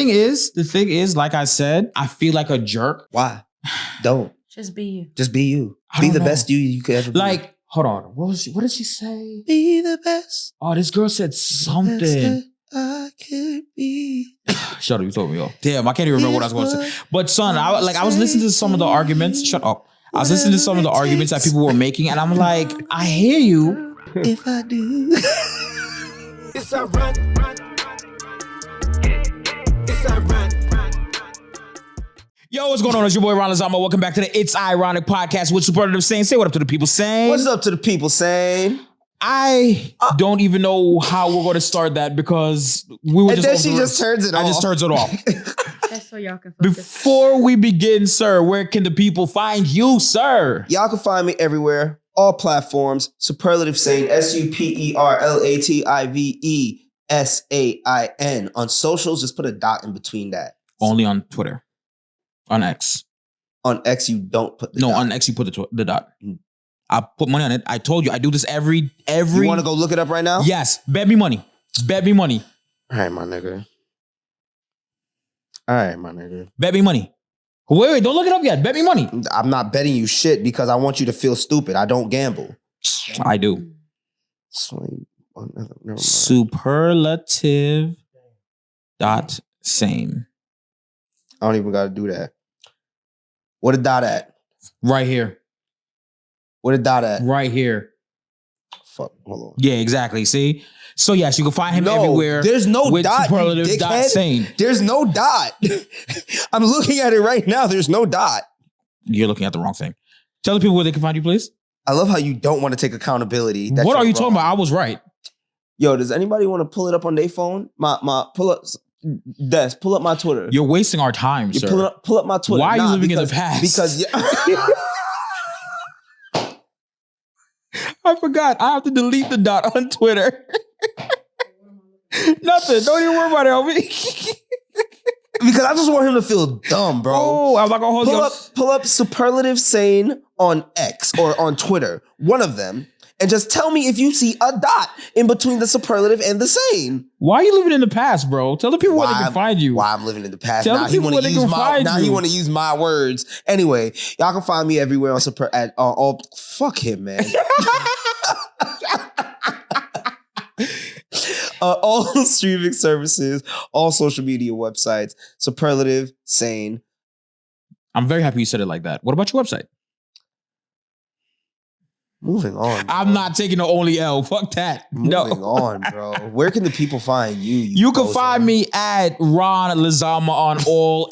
thing is, like I said, I feel like a jerk. Why? Don't. Just be you. Just be you. Be the best you could ever be. Like, hold on. What did she say? Be the best. Oh, this girl said something. I could be. Shut up, you told me off. Damn, I can't even remember what I was going to say. But son, I was listening to some of the arguments. Shut up. I was listening to some of the arguments that people were making, and I'm like, I hear you. If I do. It's a run. It's a run. Yo, what's going on? It's your boy Ronn Lizama. Welcome back to the It's Ironic podcast with Superlative Sain. Say what up to the people, Sain. What's up to the people, Sain? I don't even know how we're going to start that because we were and just... then she just turns it off. I just turns it off. That's so y'all can focus. Before we begin, sir, where can the people find you, sir? Y'all can find me everywhere. All platforms. Superlative Sain. SUPERLATIVESAIN. On socials, just put a dot in between that. Only on Twitter. On X. On X, you don't put the dot. No, on X, you put the dot. I put money on it. I told you, I do this every... You want to go look it up right now? Yes. Bet me money. Bet me money. All right, my nigga. Bet me money. Wait, don't look it up yet. Bet me money. I'm not betting you shit because I want you to feel stupid. I don't gamble. I do. Never mind. Superlative dot Sain. I don't even got to do that. What a dot at? Right here. What a dot at? Right here. Fuck, hold on. Yeah, exactly. See? So yes, you can find him everywhere. There's no with dot, Superlative dot Sain. There's no dot. I'm looking at it right now. There's no dot. You're looking at the wrong thing. Tell the people where they can find you, please. I love how you don't want to take accountability. What are you talking about? I was right. Yo, does anybody want to pull it up on their phone? Pull up my Twitter. You're wasting our time, sir. Pull up my Twitter. Why are you living in the past? Because I forgot. I have to delete the dot on Twitter. Nothing. Don't even worry about it, homie. Because I just want him to feel dumb, bro. Oh, I'm not gonna hold you. Pull up Superlative Sain on X or on Twitter, one of them, and just tell me if you see a dot in between the superlative and the Sain. Why are you living in the past, bro? Tell the people where they can find you. Why I'm living in the past. Tell the people where they can find you. Now he want to use my words. Anyway, y'all can find me everywhere on all. Fuck him, man. All streaming services, all social media websites, Superlative Sain. I'm very happy you said it like that. What about your website? Moving on. Bro. I'm not taking the only L. Fuck that. Moving on, bro. Where can the people find you? You can find me at Ronn Lizama on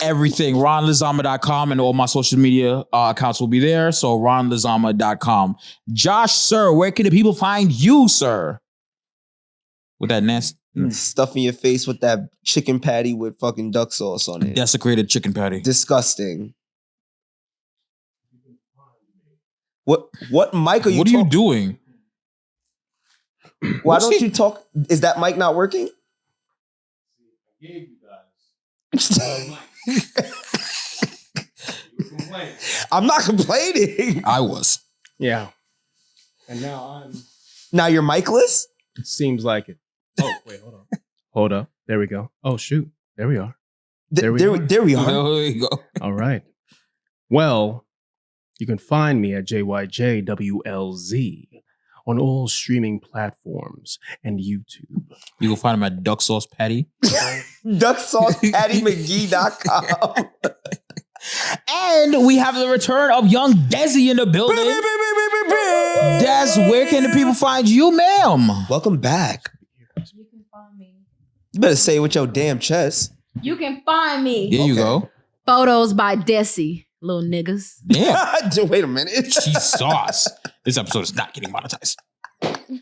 everything. RonnLizama.com, and all my social media accounts will be there. So RonnLizama.com. Josh, sir, where can the people find you, sir? With that nasty stuff in your face with that chicken patty with fucking duck sauce on it. Desecrated chicken patty. Disgusting. What mic are you? What are you doing? Why don't you talk? Is that mic not working? I gave you guys. I'm not complaining. I was. Yeah. And now Now you're micless? It seems like it. Oh, wait, hold on. Hold up. There we go. Oh, shoot. There we are. There we are. There you go. All right. Well, you can find me at JYJWLZ on all streaming platforms and YouTube. You can find him at Duck Sauce Patty. DuckSaucePattyMcGee.com. And we have the return of young Desi in the building. Des, where can the people find you, ma'am? Welcome back. You can find me. You better say it with your damn chest. You can find me. Here you go. Photos by Desi, little niggas. Damn. Wait a minute. Cheese sauce. This episode is not getting monetized.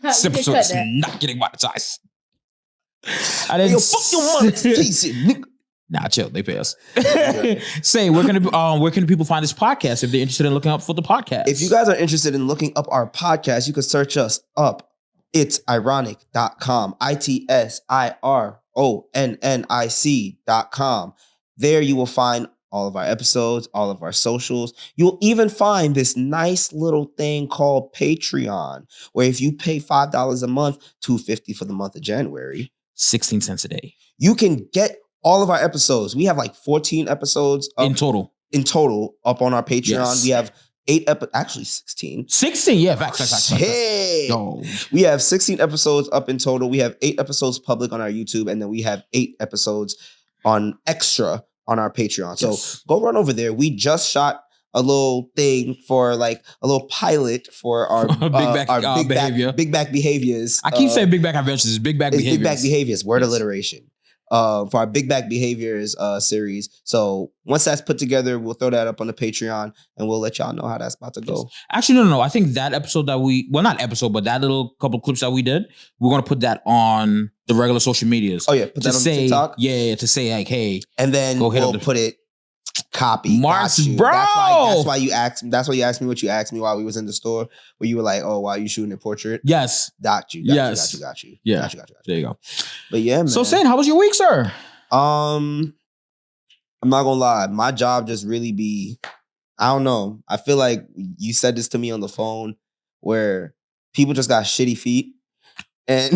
This episode is not getting monetized. I didn't. Yo, fuck your monetization, nigga. Nah, chill. They pay us. Say, where can the people find this podcast if they're interested in looking up for the podcast? If you guys are interested in looking up our podcast, you can search us up. It's ironic.com. ITSIRONNIC.com. There you will find all of our episodes, all of our socials. You'll even find this nice little thing called Patreon, where if you pay $5 a month, $2.50 for the month of January, 16 cents a day. You can get all of our episodes. We have like 14 episodes up In total. up on our Patreon. Yes. We have 16. 16, yeah, facts. Shit. Yo. We have 16 episodes up in total. We have 8 episodes public on our YouTube, and then we have 8 episodes on extra on our Patreon. So Yes. go run over there. We just shot a little thing for like a little pilot for our big back behaviors. I keep saying Big Back Adventures. It's Big Back It's Behaviors. Big Back Behaviors, word Yes. alliteration. For our Big Back Behaviors series. So once that's put together, we'll throw that up on the Patreon and we'll let y'all know how that's about to go. Actually, no. I think that episode that not episode, but that little couple clips that we did, we're going to put that on the regular social medias. Oh yeah, put that on TikTok. Yeah, to say like, hey. And then Go hit we'll up the- put it copy. Mars, Got you. bro. That's why you asked me. That's why you asked me what you asked me while we was in the store, where you were like, "Oh, why are you shooting a portrait?" Yes. Got you. Yes. Got you. Yeah. Got you. There you go. But yeah, man. So, Sain, how was your week, sir? I'm not gonna lie. My job just really be, I don't know. I feel like you said this to me on the phone where people just got shitty feet. And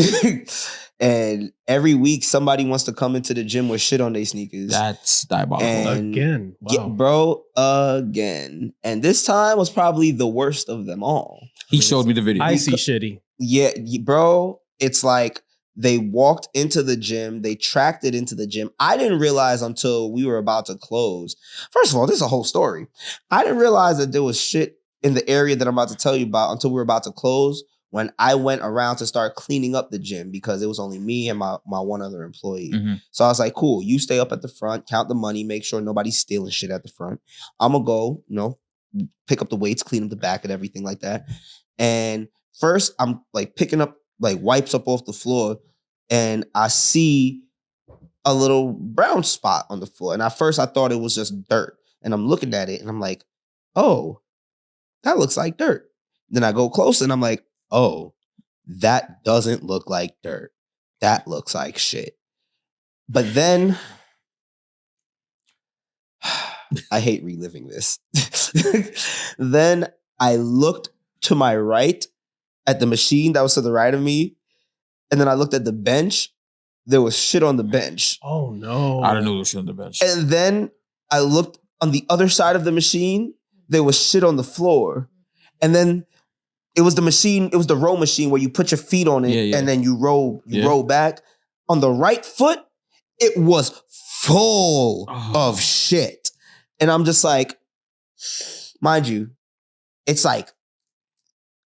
and every week somebody wants to come into the gym with shit on their sneakers. That's diabolical. And Again. Wow. yeah, bro, again. And this time was probably the worst of them all. He showed me the video. Icy shitty. Yeah, bro, it's like they walked into the gym, they tracked it into the gym. I didn't realize until we were about to close. First of all, this is a whole story. I didn't realize that there was shit in the area that I'm about to tell you about until we were about to close, when I went around to start cleaning up the gym because it was only me and my one other employee. Mhm. So I was like, cool, you stay up at the front, count the money, make sure nobody's stealing shit at the front. I'm gonna go, pick up the weights, clean up the back and everything like that. And first I'm like picking up like wipes up off the floor and I see a little brown spot on the floor. And at first I thought it was just dirt. And I'm looking at it and I'm like, oh, that looks like dirt. Then I go close and I'm like, oh, that doesn't look like dirt. That looks like shit. But then I hate reliving this. Then I looked to my right at the machine that was to the right of me. And then I looked at the bench. There was shit on the bench. Oh no. I don't know the shit on the bench. And then I looked on the other side of the machine. There was shit on the floor. And then it was the machine, it was the row machine where you put your feet on it and then you roll back. On the right foot, it was full of shit. And I'm just like, mind you, it's like,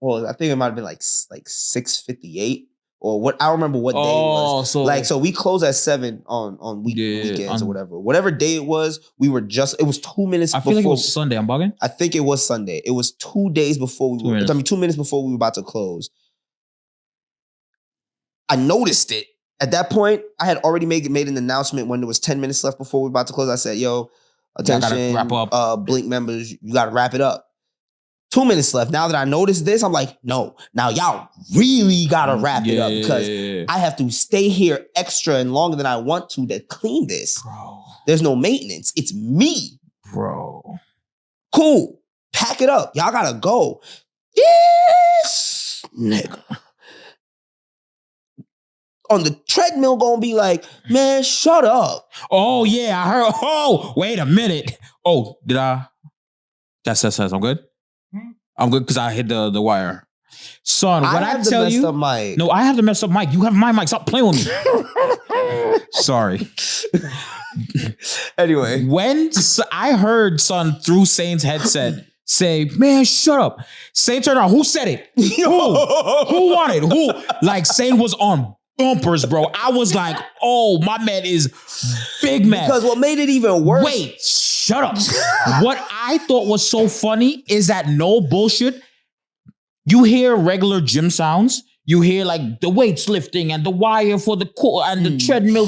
well, I think it might have been like 6:58 or what. I don't remember what day it was. So we close at 7 on weekends or whatever. Whatever day it was, it was 2 minutes before. I feel like it was Sunday. I'm bugging. I think it was Sunday. It was 2 days before 2 minutes before we were about to close. I noticed it. At that point, I had already made an announcement when there was 10 minutes left before we were about to close. I said, yo, attention, wrap up. Blink members, you got to wrap it up. 2 minutes left. Now that I noticed this, I'm like, no, now y'all really got to wrap it up because I have to stay here extra and longer than I want to clean this. Bro. There's no maintenance. It's me. Bro. Cool. Pack it up. Y'all got to go. Yes, nigga. On the treadmill gonna be like, man, shut up. Oh, yeah, I heard. Oh, wait a minute. Oh, did I? That says I'm good? I'm good because I hit the wire. Son, when I tell you. No, I have the messed up mic. You have my mic. Stop playing with me. Sorry. Anyway. When I heard son through Sain's headset say, man, shut up. Sain turned around. Who said it? Who wanted? Who? Like Sain was on bumpers, bro. I was like, oh, my man is big man. Because what made it even worse. Wait, shut up. What I thought was so funny is that no bullshit. You hear regular gym sounds. You hear like the weights lifting and the wire for the core and the treadmill.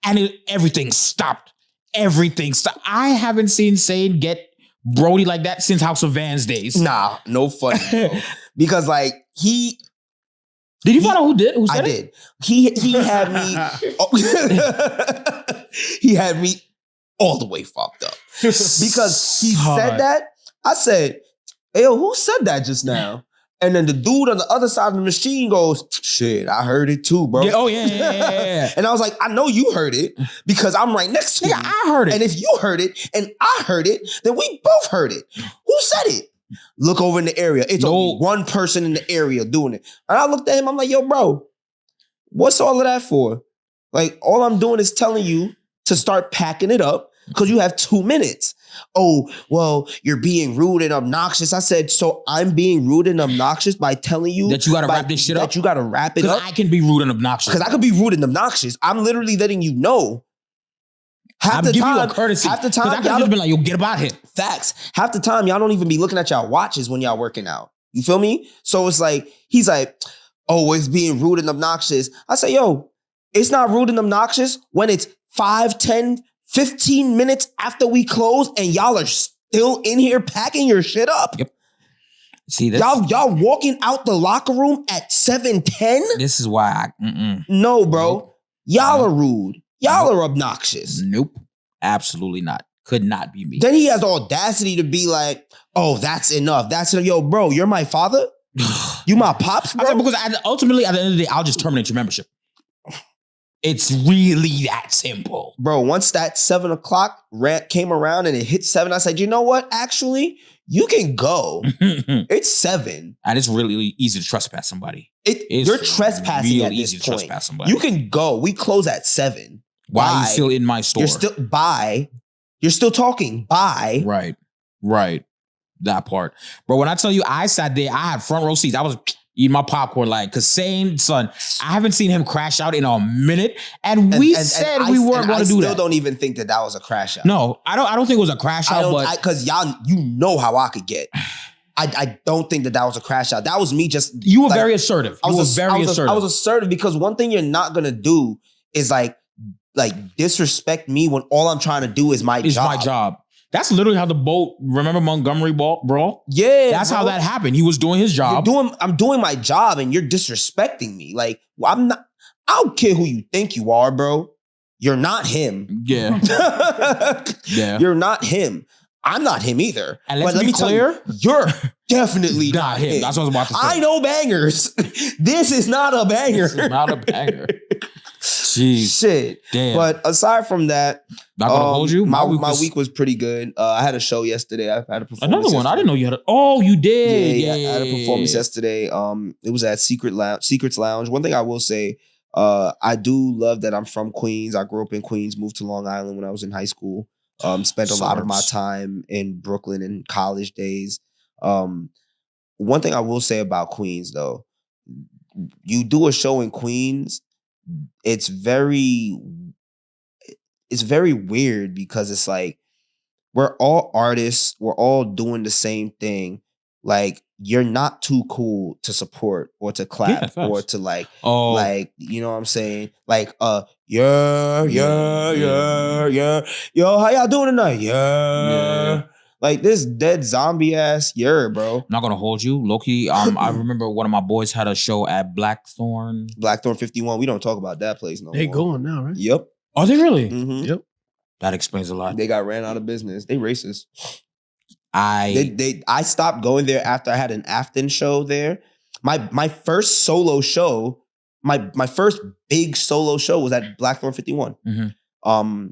And everything stopped. Everything stopped. I haven't seen Sain get Brody like that since House of Vans days. Nah, no funny, bro. Because like Did you find out who did? Who said I did. He had me. He had me all the way fucked up because he said that. I said, "Hey, yo, who said that just now?" And then the dude on the other side of the machine goes, shit, I heard it too, bro. Yeah. And I was like, I know you heard it because I'm right next to you. I heard it. And if you heard it and I heard it, then we both heard it. Who said it? Look over in the area. It's only one person in the area doing it. And I looked at him, I'm like, yo, bro, what's all of that for? Like, all I'm doing is telling you to start packing it up because you have 2 minutes. Oh, well, you're being rude and obnoxious. I said, so I'm being rude and obnoxious by telling you that you got to wrap this shit up? That you got to wrap it up? Because I can be rude and obnoxious. Because I could be rude and obnoxious. I'm literally letting you know. I'm giving you a courtesy. Half the time, I could have just been like, yo, get about here. Facts. Half the time, y'all don't even be looking at y'all watches when y'all working out. You feel me? So it's like, he's like, oh, it's being rude and obnoxious. I say, yo, it's not rude and obnoxious when it's 5, 10, 15 minutes after we close and y'all are still in here packing your shit up. Yep. See this? Y'all walking out the locker room at 7:10? This is why I No, bro. Nope. Y'all are rude. Y'all are obnoxious. Nope. Absolutely not. Could not be me. Then he has the audacity to be like, oh, that's enough. That's enough. Yo, bro, you're my father? You my pops, bro? Because ultimately, at the end of the day, I'll just terminate your membership. It's really that simple. Bro, once that 7 o'clock rant came around and it hit 7, I said, you know what? Actually, you can go. It's 7. And it's really easy to trespass somebody. You're trespassing at this easy to point. trespass somebody. You can go. We close at 7. Why are you still in my store? You're still talking. Bye. Right. That part. Bro, when I tell you I sat there, I had front row seats. I was eating my popcorn because Sain, son, I haven't seen him crash out in a minute. And we said we weren't going to do that. I still don't even think that was a crash out. No, I don't think it was a crash out. Because y'all, you know how I could get. I don't think that was a crash out. That was me just. You were very assertive. I was assertive because one thing you're not going to do is like disrespect me when all I'm trying to do is my job. It's my job. That's literally how the boat, remember Montgomery brawl? Yeah. That's how that happened. He was doing his job. I'm doing my job and you're disrespecting me. Like, I don't care who you think you are, bro. You're not him. Yeah. Yeah. You're not him. I'm not him either. And let me clear, you're definitely not him. That's what I was about to say. I know bangers. This is not a banger. This is not a banger. Jeez. Shit. Damn. But aside from that, not gonna hold you. My week was pretty good. I had a show yesterday. I had a performance. Another one. Yesterday. I didn't know you had a. Oh, you did. Yeah. I had a performance yesterday. It was at Secrets Lounge. One thing I will say, I do love that I'm from Queens. I grew up in Queens, moved to Long Island when I was in high school. Spent a lot of my time in Brooklyn in college days. One thing I will say about Queens, though, you do a show in Queens, it's very weird because it's like we're all artists, we're all doing the same thing. Like, you're not too cool to support or to clap or to like you know what I'm saying? Like, yeah. Yo, how y'all doing tonight? Yeah. Like this dead zombie ass bro. Not gonna hold you, Loki. I remember one of my boys had a show at Blackthorn 51. We don't talk about that place no more. They going now, right? Yep. Are they really? Mm-hmm. Yep. That explains a lot. They got ran out of business. They racist. I stopped going there after I had an Afton show there. My first solo show, my first big solo show was at Blackthorn 51. Mm-hmm.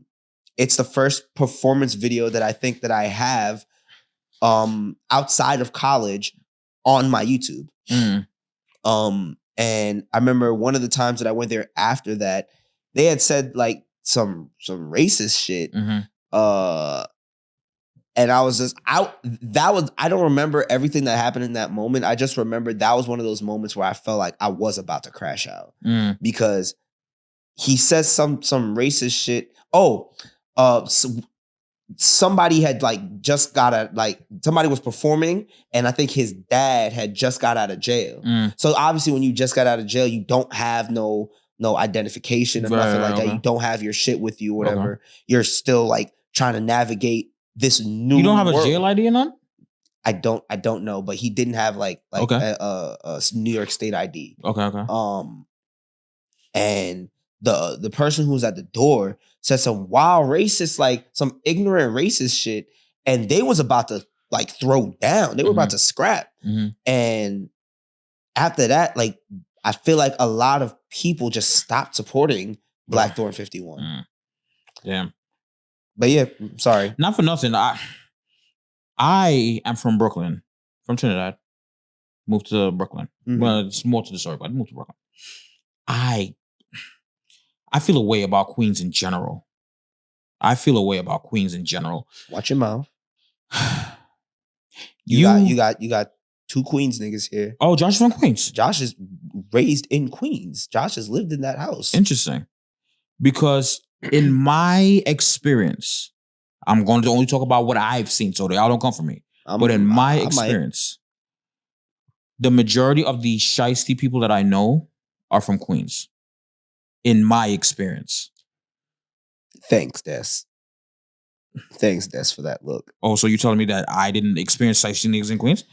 It's the first performance video that I think that I have outside of college on my YouTube. Mm. And I remember one of the times that I went there after that, they had said like some racist shit. Mm-hmm. And I was just out. I don't remember everything that happened in that moment. I just remember that was one of those moments where I felt like I was about to crash out because he says some racist shit. Somebody had somebody was performing, and I think his dad had just got out of jail. So obviously, when you just got out of jail, you don't have no identification or nothing like that. You don't have your shit with you or whatever. Okay. You're still like trying to navigate this new. You don't have world. A jail ID or none? I don't know, but he didn't have a New York State ID. Okay. And the person who was at the door said some wild racist, like some ignorant racist shit, and they was about to like throw down. They were about to scrap. And after that, like I feel like a lot of people just stopped supporting Blackthorn 51. Damn. But yeah, sorry. Not for nothing. I am from Brooklyn, from Trinidad. Moved to Brooklyn. Well, it's more to the story, but I moved to Brooklyn. I feel a way about Queens in general. Watch your mouth. You got two Queens niggas here. Oh, Josh is from Queens. Josh is raised in Queens. Josh has lived in that house. Interesting. Because in my experience, I'm going to only talk about what I've seen, so they all don't come from me. But in my experience, the majority of the shiesty people that I know are from Queens. In my experience. Thanks, Des. Thanks, Des, for that look. Oh, so you're telling me that I didn't experience shiesty niggas in Queens?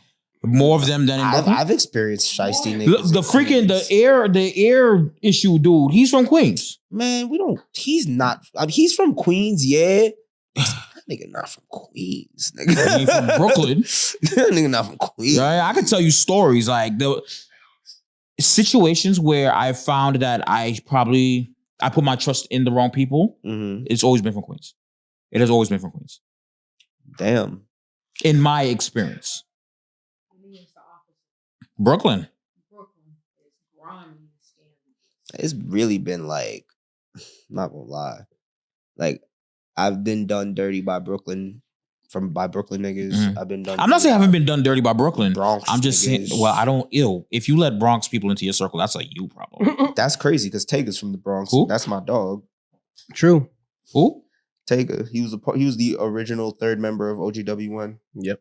More of them than in Brooklyn? I've experienced shiesty niggas. The air issue dude, he's from Queens. Man, he's not. I mean, he's from Queens, yeah. That nigga not from Queens, nigga. He from Brooklyn. That nigga not from Queens. Yeah, I can tell you stories like the situations where I found that I put my trust in the wrong people. It's always been from Queens. It has always been from Queens. Damn. In my experience. Brooklyn. It's really been like, not gonna lie, like I've been done dirty by Brooklyn niggas. I've been done. I'm not saying I haven't been done dirty by Brooklyn. Bronx I'm just niggas. saying. Well, I don't. If you let Bronx people into your circle, that's a you problem. That's crazy because Tega's from the Bronx. Who? That's my dog. True. Who? Tega. He was the original third member of OGW1. Yep.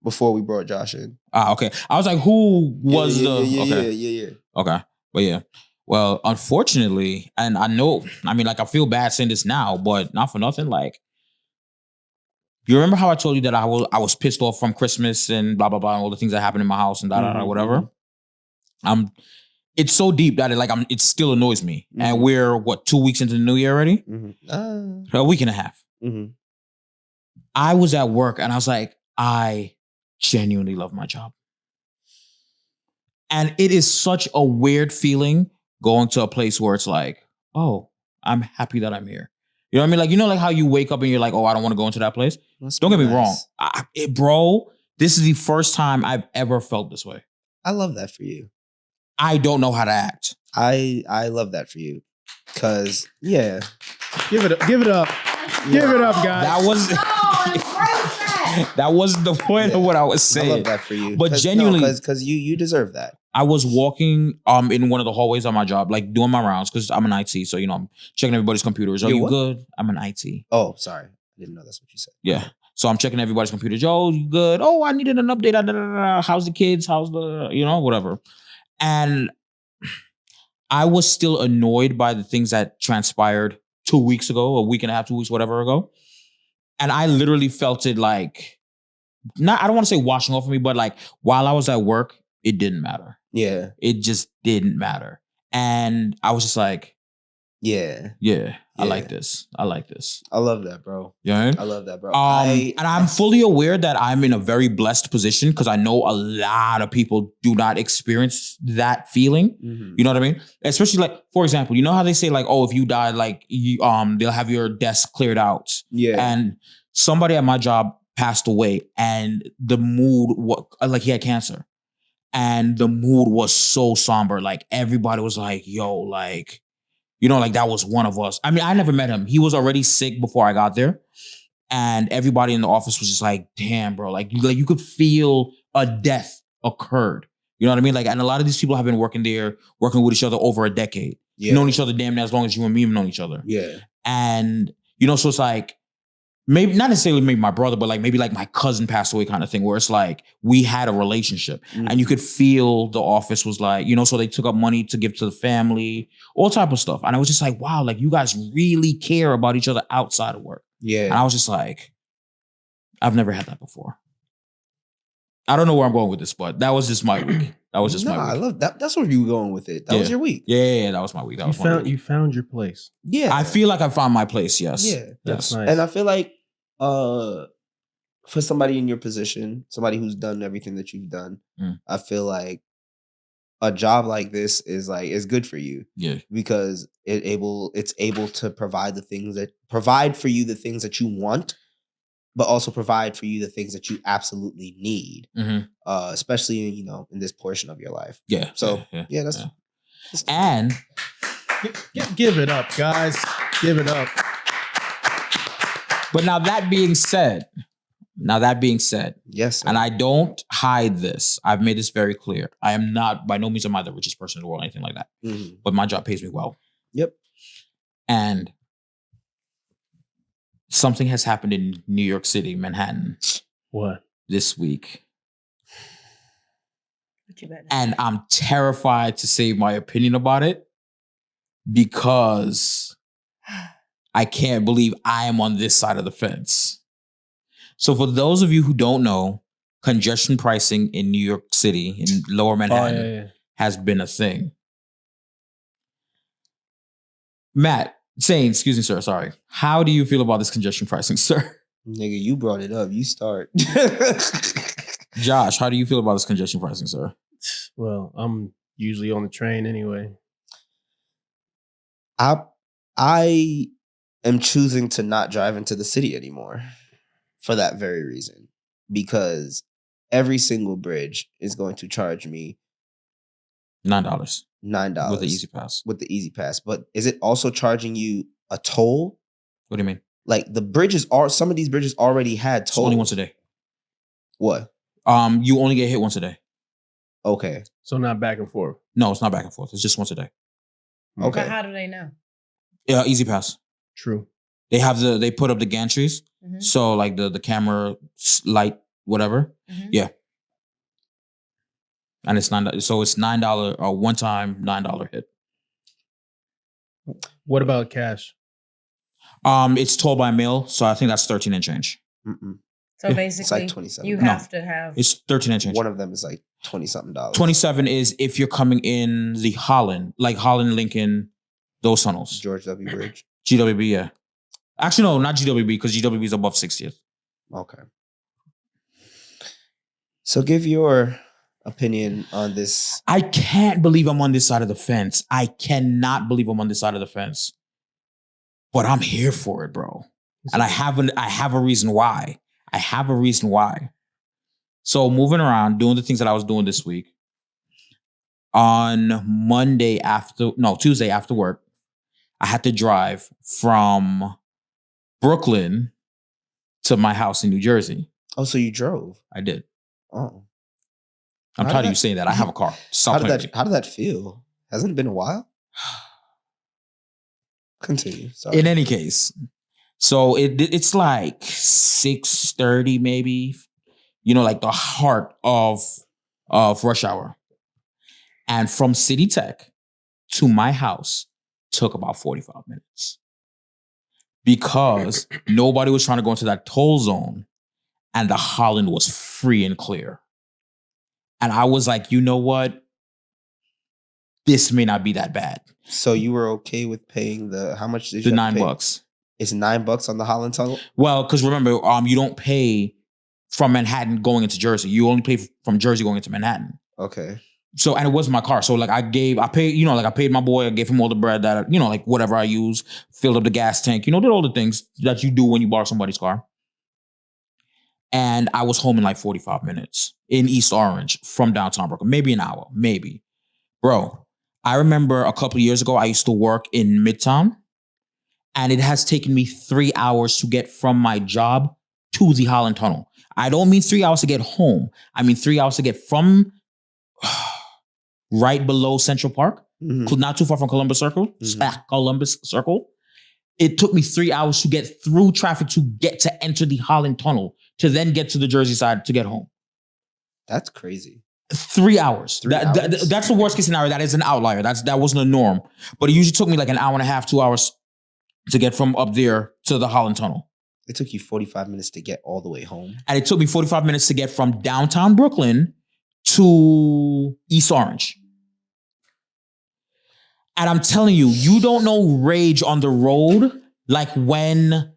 Before we brought Josh in. Okay. I was like, who was Yeah. Okay. But yeah. Well, unfortunately, and I feel bad saying this now, but not for nothing. Like, you remember how I told you that I was pissed off from Christmas and blah, blah, blah, and all the things that happened in my house and whatever? It's so deep that it still annoys me. And we're 2 weeks into the new year already? A week and a half. I was at work and I was like, I genuinely love my job. And it is such a weird feeling going to a place where it's like, oh, I'm happy that I'm here. You know what I mean? Like, how you wake up and you're like, oh, I don't want to go into that place. Don't get me wrong. Bro, this is the first time I've ever felt this way. I love that for you. I don't know how to act. I love that for you. Cause yeah. Give it up. Give it up, guys. That was the point of what I was saying. I love that for you. But genuinely, because you deserve that. I was walking in one of the hallways on my job, like doing my rounds, because I'm an IT. So, I'm checking everybody's computers. Are you good? I'm an IT. Oh, sorry. I didn't know that's what you said. Yeah. So I'm checking everybody's computer. Joe, you good? Oh, I needed an update. How's the kids? How's the, whatever. And I was still annoyed by the things that transpired 2 weeks ago, a week and a half, 2 weeks, whatever ago. And I literally felt it like, I don't want to say washing off of me, but like while I was at work, it didn't matter. Yeah. It just didn't matter. And I was just like, I like this. I like this. I love that, bro. Yeah. I love that, bro. And I'm fully aware that I'm in a very blessed position because I know a lot of people do not experience that feeling. You know what I mean? Especially like, for example, you know how they say like, oh, if you die, like they'll have your desk cleared out. Yeah. And somebody at my job passed away and the mood, like he had cancer. And the mood was so somber. Like everybody was like, yo, like, like that was one of us. I mean, I never met him. He was already sick before I got there. And everybody in the office was just like, damn, bro. Like you could feel a death occurred. You know what I mean? Like, and a lot of these people have been working with each other over a decade. Yeah. Known each other damn near as long as you and me have known each other. Yeah. And, so it's like, maybe not necessarily maybe my brother, but like maybe like my cousin passed away kind of thing where it's like we had a relationship and you could feel the office was like, so they took up money to give to the family, all type of stuff. And I was just like, wow, like you guys really care about each other outside of work. Yeah. And I was just like, I've never had that before. I don't know where I'm going with this, but that was just my week. That was just my week. I love that. That's where you were going with it. That was your week. Yeah, that was my week. You found your place. Yeah. I feel like I found my place, yes. Yeah. That's nice. And I feel like for somebody in your position, somebody who's done everything that you've done, I feel like a job like this is good for you. Yeah. Because it's able to provide for you the things that you want, but also provide for you the things that you absolutely need. Mm-hmm. Especially in this portion of your life. Yeah. So that's and give it up, guys. Give it up. But now that being said, yes, sir. and I don't hide this. I've made this very clear. I am not, by no means am I the richest person in the world, or anything like that. Mm-hmm. But my job pays me well. Yep. And something has happened in New York City, Manhattan. What? This week. What you better? And I'm terrified to say my opinion about it because I can't believe I am on this side of the fence. So for those of you who don't know, congestion pricing in New York City, in Lower Manhattan, has been a thing. Matt, Sain, excuse me, sir, sorry. How do you feel about this congestion pricing, sir? Nigga, you brought it up. You start. Josh, how do you feel about this congestion pricing, sir? Well, I'm usually on the train anyway. I am choosing to not drive into the city anymore for that very reason. Because every single bridge is going to charge me $9. $9 With the Easy Pass. With the Easy Pass. But is it also charging you a toll? What do you mean? Like some of these bridges already had tolls. It's only once a day. What? You only get hit once a day. Okay. So not back and forth. No, it's not back and forth. It's just once a day. Okay. But how do they know? Yeah, Easy Pass. True. They put up the gantries. Mm-hmm. So like the camera light, whatever. Mm-hmm. Yeah. And it's $9. So it's $9 or one time $9 hit. What about cash? It's told by mail, so I think that's 13 and change. Mm-mm. So Yeah. basically, It's like 27. you No. have to have. It's 13 and change. One of them is like $20-something. 27 is if you're coming in the Holland, like Holland, Lincoln, those tunnels. George W. Bridge. GWB, yeah. Actually, no, not GWB, because GWB is above 60th. Okay. So give your opinion on this. I can't believe I'm on this side of the fence. I cannot believe I'm on this side of the fence. But I'm here for it, bro. And I have a reason why. So moving around, doing the things that I was doing this week. On Tuesday after work, I had to drive from Brooklyn to my house in New Jersey. Oh, so you drove? I did. Oh. I'm tired of you saying that. I have a car. How did that feel? Hasn't it been a while? Continue. Sorry. In any case, so it's like 6:30 maybe, like the heart of rush hour. And from City Tech to my house took about 45 minutes because nobody was trying to go into that toll zone and the Holland was free and clear. And I was like, you know what? This may not be that bad. So you were okay with paying how much did you The have to pay? $9. It's $9 on the Holland Tunnel? Well, because remember, you don't pay from Manhattan going into Jersey. You only pay from Jersey going into Manhattan. Okay. So, and it wasn't my car. So like I paid my boy, I gave him all the bread that, like whatever I use, filled up the gas tank, did all the things that you do when you borrow somebody's car. And I was home in like 45 minutes in East Orange from downtown Brooklyn, maybe an hour, maybe. Bro, I remember a couple of years ago, I used to work in Midtown and it has taken me 3 hours to get from my job to the Holland Tunnel. I don't mean 3 hours to get home. I mean 3 hours to get from right below Central Park, not too far from Columbus Circle, It took me 3 hours to get through traffic to enter the Holland Tunnel, to then get to the Jersey side to get home. That's crazy. 3 hours. 3 hours? That's the worst case scenario. That is an outlier. That wasn't a norm. But it usually took me like an hour and a half, 2 hours to get from up there to the Holland Tunnel. It took you 45 minutes to get all the way home. And it took me 45 minutes to get from downtown Brooklyn to East Orange. And I'm telling you, you don't know rage on the road like when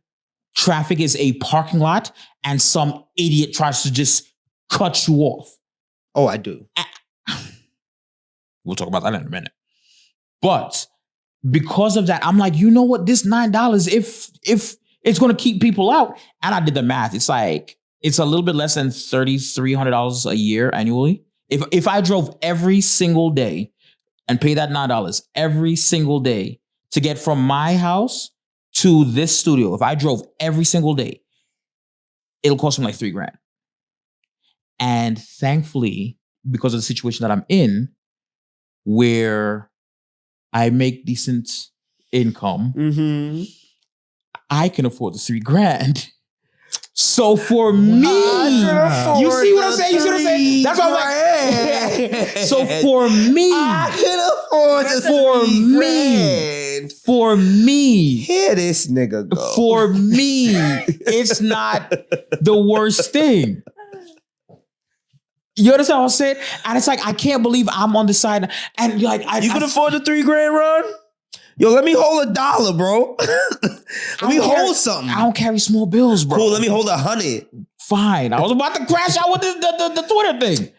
traffic is a parking lot and some idiot tries to just cut you off. Oh, I do. We'll talk about that in a minute. But because of that, I'm like, you know what? This $9, if it's going to keep people out, and I did the math. It's like it's a little bit less than $3,300 a year annually. If I drove every single day and pay that $9 every single day to get from my house to this studio, if I drove every single day, it'll cost me like $3,000. And thankfully, because of the situation that I'm in, where I make decent income, I can afford the $3,000. So for me, you see what I'm saying? You see what I'm saying? That's what I'm like. So for me, I can afford the for me, here this nigga go. For me, it's not the worst thing. You understand what I'm saying? And it's like, I can't believe I'm on the side. And like, you can afford the $3,000, Ron? Yo, let me hold $1, bro. Let me hold something. I don't carry small bills, bro. Cool, let me hold 100. Fine. I was about to crash out with the Twitter thing.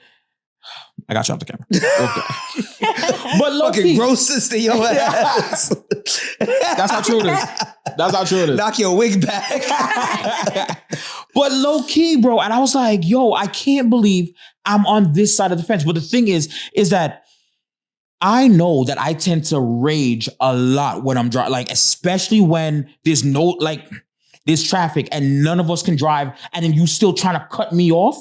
I got you off the camera. Okay. But low fucking key, bro sister, your ass. That's how true it is. That's how true it is. Knock your wig back. But low key, bro. And I was like, yo, I can't believe I'm on this side of the fence. But the thing is that I know that I tend to rage a lot when I'm driving, like, especially when there's there's traffic and none of us can drive, and then you still trying to cut me off.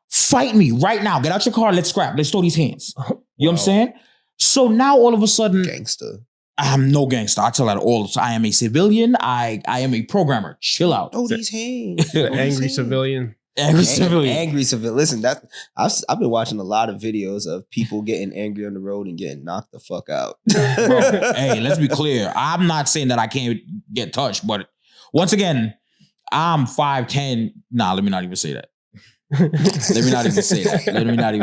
Fight me right now. Get out your car. Let's scrap. Let's throw these hands. You know what I'm saying? So now all of a sudden, gangster. I'm no gangster. I tell that all the time. I am a civilian. I am a programmer. Chill out. Throw these hands. Angry civilian. Angry civilian. Angry civilian. Listen, I've been watching a lot of videos of people getting angry on the road and getting knocked the fuck out. Bro, hey, let's be clear. I'm not saying that I can't get touched, but once again, I'm 5'10". Nah, let me not even say that. Let me not even say that. Let me not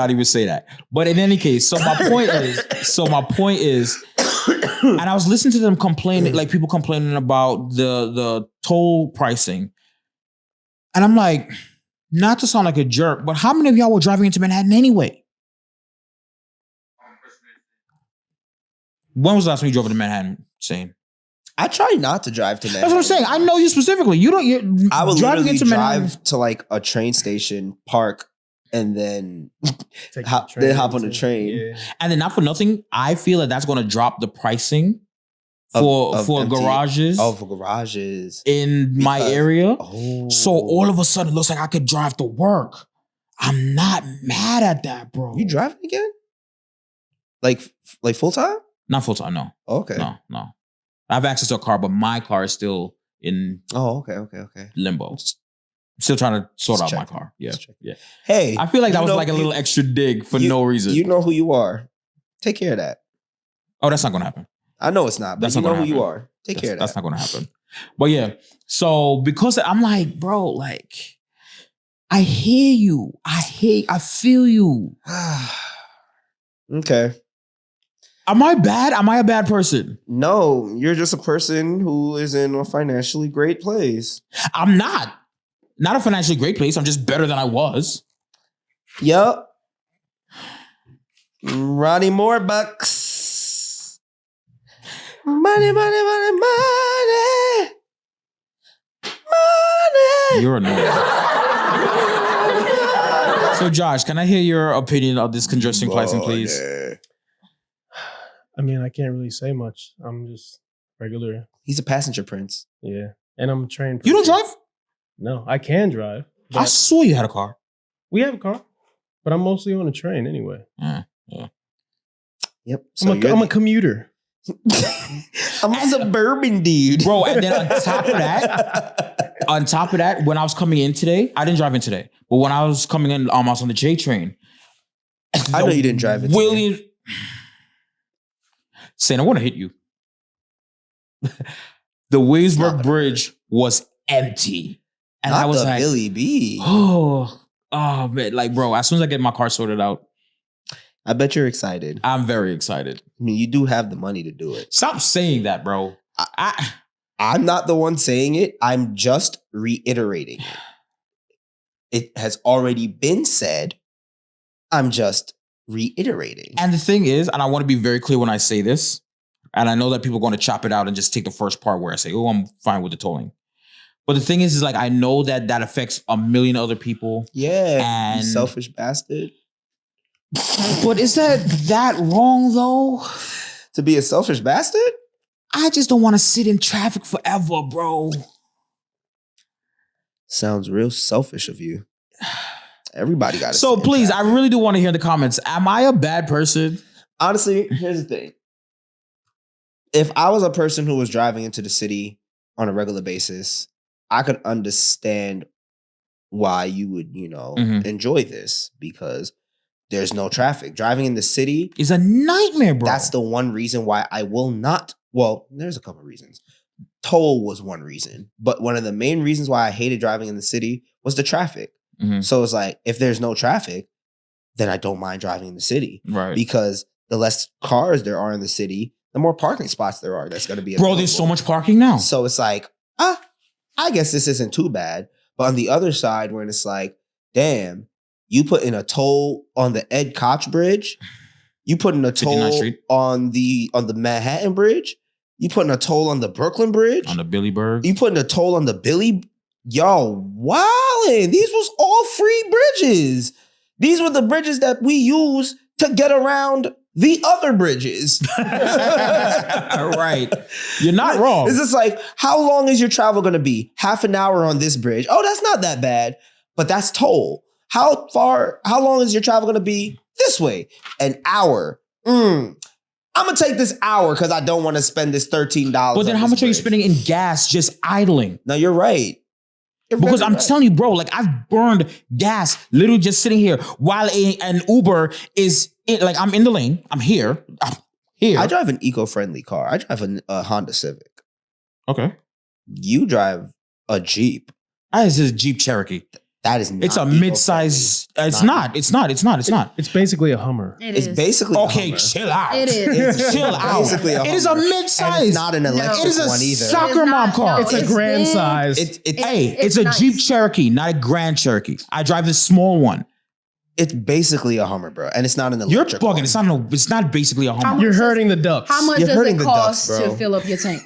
even say that. But in any case, so my point is, and I was listening to them complaining, like people complaining about the toll pricing. And I'm like, not to sound like a jerk, but how many of y'all were driving into Manhattan anyway? When was the last time you drove into Manhattan, Sain? I try not to drive to Manhattan. That's what I'm saying. I know you specifically. I would driving literally into drive Manhattan to like a train station, park, and then hop on the train. Yeah. And then not for nothing, I feel that that's going to drop the pricing for empty, garages. For garages in my area. Oh. So all of a sudden, it looks like I could drive to work. I'm not mad at that, bro. You driving again? Like full time? Not full time, no. Okay. No. I have access to a car, but my car is still in okay. limbo. Still trying to sort out my car. Yeah. Hey, I feel like that was like a little extra dig for no reason. You know who you are. Take care of that. Oh, that's not going to happen. I know it's not, but you know who you are. Take care of that. That's not going to happen. But yeah, so because I'm like, bro, like, I hear you. I feel you. Okay. Am I bad? Am I a bad person? No, you're just a person who is in a financially great place. I'm not. Not a financially great place. I'm just better than I was. Yup. Ronnie Moore bucks. Money. You're annoying. So Josh, can I hear your opinion of this congestion pricing, please? I mean, I can't really say much. I'm just regular. He's a passenger prince. Yeah. And I'm a trained You don't person. drive? No, I can drive. I saw you had a car. We have a car, but I'm mostly on a train anyway. Yeah. Yep. I'm a commuter. I'm a suburban dude. Bro, and then on top of that, when I was coming in today, I didn't drive in today, but when I was coming in, I was on the J train. I know you didn't drive in William Sain, I want to hit you. The Williamsburg Bridge was empty. And Not I was the like, Billy B. oh man, like, bro, as soon as I get my car sorted out, I bet you're excited. I'm very excited. I mean, you do have the money to do it. Stop saying that, bro. I'm not the one saying it. I'm just reiterating it. It has already been said I'm just reiterating. And the thing is, and I want to be very clear when I say this, and I know that people are going to chop it out and just take the first part where I say, oh, I'm fine with the tolling. But the thing is like, I know that affects a million other people. Yeah. And you selfish bastard. But is that wrong though? To be a selfish bastard? I just don't want to sit in traffic forever, bro. Sounds real selfish of you. Everybody got to. So please, I really do want to hear in the comments. Am I a bad person? Honestly, here's the thing. If I was a person who was driving into the city on a regular basis, I could understand why you would, enjoy this because there's no traffic. Driving in the city is a nightmare, bro. That's the one reason why I will not. Well, there's a couple of reasons. Toll was one reason, but one of the main reasons why I hated driving in the city was the traffic. Mm-hmm. So it's like, if there's no traffic, then I don't mind driving in the city. Right. Because the less cars there are in the city, the more parking spots there are. That's going to be available. Bro, there's so much parking now. So it's like, I guess this isn't too bad. But on the other side, when it's like, damn, you put in a toll on the Ed Koch Bridge, you put in a toll on the Manhattan Bridge, you put in a toll on the Brooklyn Bridge, on the Billy Berg, you put in a toll on the Billy. Yo, wildin'. These was all free bridges. These were the bridges that we use to get around the other bridges. Right. You're not wrong. It's just like, how long is your travel going to be? Half an hour on this bridge. Oh, that's not that bad, but that's toll. How long is your travel going to be this way? An hour. I'm going to take this hour because I don't want to spend this $13. But then how much are you spending in gas just idling? No, you're right. Because I'm telling you, bro, like I've burned gas literally just sitting here while an Uber is like I'm in the lane. I'm here. I drive an eco-friendly car. I drive a Honda Civic. Okay. You drive a Jeep. This is a Jeep Cherokee. That is not. It's a mid-size. It's not. It's basically a Hummer. It's basically okay. Chill out. It is. Chill out. Basically a Hummer. It is a mid-size. And it's not an electric one either. It is a soccer mom car. It's a grand size. It's a nice Jeep Cherokee, not a Grand Cherokee. I drive the small one. It's basically a Hummer, bro, and it's not an electric. You're bugging. It's not basically a Hummer. You're hurting the ducks. How much does it cost to fill up your tank?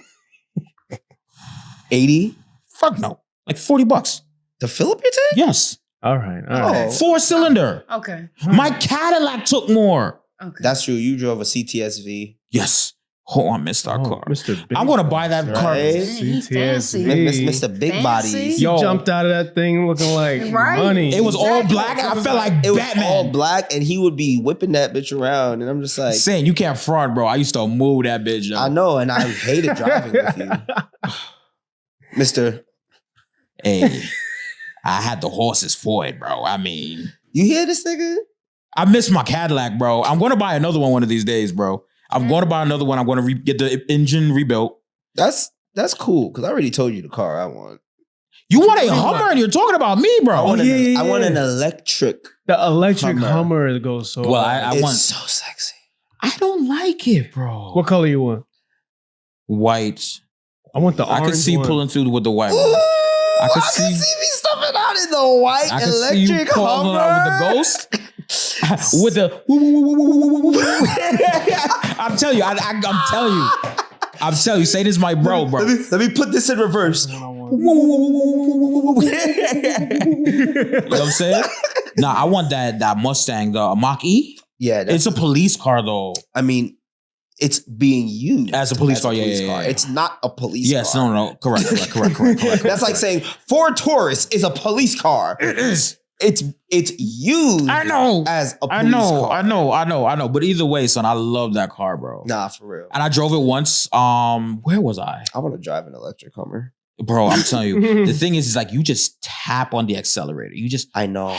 80? Fuck no. Like $40 to fill up your tank? Yes. All right. 4-cylinder. Okay. My Cadillac took more. Okay. That's true. You drove a CTSV. Yes. Oh, I missed our car. Mr. Big I'm going to buy that car. CTSV. Mr. Big Body. Yo, jumped out of that thing looking like money. It was all black. I felt like it Batman. was all black, and he would be whipping that bitch around, and I'm just like, saying you can't front, bro. I used to move that bitch. Though. I know, and I hated driving with you, Mr. Hey. I had the horses for it, bro. I mean, you hear this nigga? I miss my Cadillac, bro. I'm going to buy another one of these days, bro. I'm going to buy another one. I'm going to get the engine rebuilt. That's cool because I already told you the car I want. You want a Hummer and you're talking about me, bro. I want an electric. The electric Hummer goes so. Well, I it's want so sexy. I don't like it, bro. What color you want? White. I want the orange. I could see one. pulling through with the white one. I could see me stuffing out in the white I could electric see you pulling Hummer out with the ghost. With the I'm telling you, I'm telling you, Sain is my bro. Let me put this in reverse. You know what I'm saying? Nah, I want that Mustang, the Mach-E. Yeah, it's a police car though. I mean, it's being used as a police car. Yeah. It's not a police car. Yes, no. Correct. That's like saying Ford Taurus is a police car. It is. It's used. I know. As a police car. I know. But either way, son, I love that car, bro. Nah, for real. And I drove it once. Where was I? I want to drive an electric Hummer. Bro, I'm telling you, the thing is like you just tap on the accelerator. I know.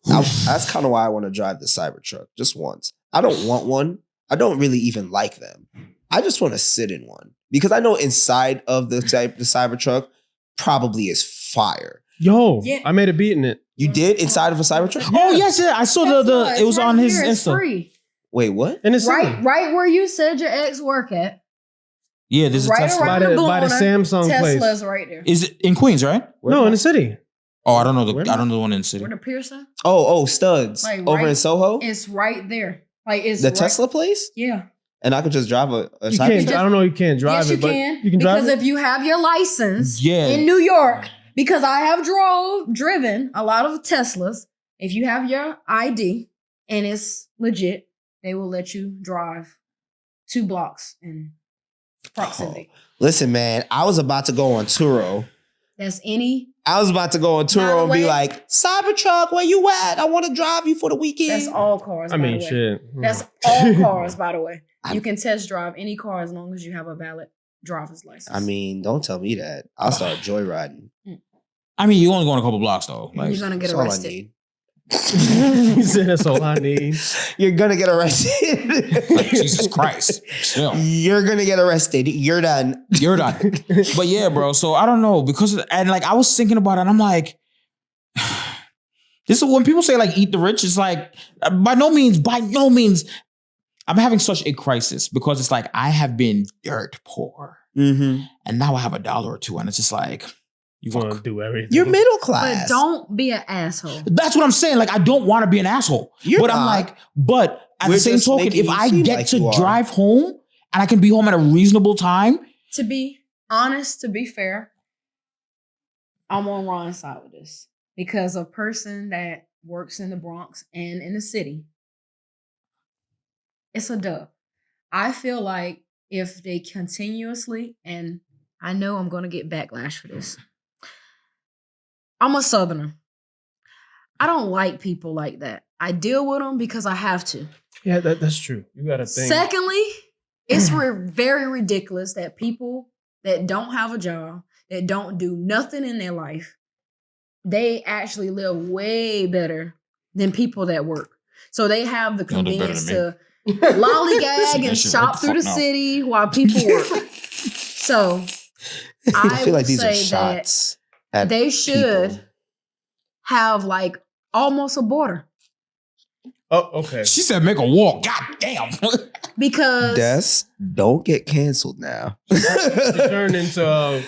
That's kind of why I want to drive the Cybertruck just once. I don't want one. I don't really even like them. I just want to sit in one because I know inside of the Cybertruck probably is fire. Yo, yeah. I made a beat in it. You did inside of a Cybertruck? Oh yes, I saw the. It was on his Insta. Free. Wait, what? And it's right where you said your ex work at. Yeah, there's a Tesla by the Samsung place. Tesla's right there. Is it in Queens, right? No, in the city. Oh, I don't know the one in the city. Where the Pearson? Oh, Studs. Like, over right- in Soho? It's right there. Like it's The right- Tesla place? Yeah. And I could just drive a You can't. I don't know. You can't drive Yes, it, you but can. you can drive because it. if you have your license Yeah. in New York, because I have driven a lot of Teslas. If you have your ID and it's legit, they will let you drive 2 blocks in proximity. Listen, man, I was about to go on Turo. That's any. I was about to go on By the Turo and be way- like, Cybertruck, where you at? I want to drive you for the weekend. That's all cars. I by mean, the way. shit. That's all cars, by the way. You can test drive any car as long as you have a valid driver's license. I mean, don't tell me that. I'll start joyriding. I mean, you only going a couple blocks though. Like, you're gonna get That's all I arrested. need. He said that's all I need. You're gonna get arrested. like, Jesus Christ. Chill. You're gonna get arrested. You're done. You're done. But yeah, bro. So I don't know and like I was thinking about it and I'm like, this is when people say like eat the rich, it's like by no means, I'm having such a crisis because it's like I have been dirt poor Mm-hmm. and now I have $1 or $2 and it's just like You want to do everything. You're middle But class. don't be an asshole. That's what I'm saying. Like I don't want to be an asshole, You're but I'm not. like, but at We're the same just token, making if you I seem get like to you are. drive home and I can be home at a reasonable time, To be honest, to be fair, I'm on Ron's side with this because a person that works in the Bronx and in the city, it's a dub. I feel like if they continuously, and I know I'm going to get backlash for this, I'm a Southerner. I don't like people like that. I deal with them because I have to. Yeah, that's true. You got to think. Secondly, it's very ridiculous that people that don't have a job, that don't do nothing in their life, they actually live way better than people that work. So they have the Don't do better convenience than to lollygag That and shit shop right through the the fuck now. city while people work. So I feel like would these are say that shots. At they should people. have like almost a border Oh, okay. she said make a walk. God damn. because Des, don't get canceled now. She turned into.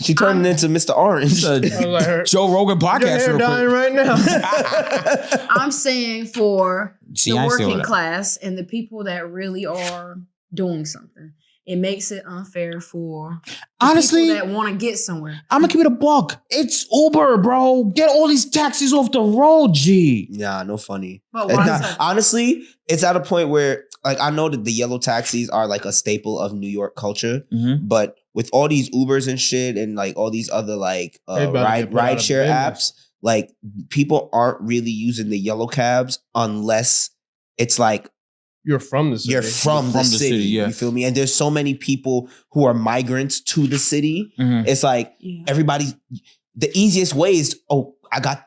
She turned into Mr. Orange. I was like, her, Joe Rogan your podcast hair real dying quick. right now. I'm saying for See, the I ain't stealing working that. class and the people that really are doing something. It makes it unfair for the Honestly, people that want to get somewhere. I'm gonna keep it a buck. It's Uber, bro. Get all these taxis off the road, G. Nah, no funny. But It's why not- so? honestly, it's at a point where like I know that the yellow taxis are like a staple of New York culture, Mm-hmm. but with all these Ubers and shit and like all these other like They about to get put out of rideshare business. apps, like people aren't really using the yellow cabs unless it's like You're from the city. you're from the city. yeah. You feel me? And there's so many people who are migrants to the city. Mm-hmm. It's like Yeah. everybody. The easiest way is I got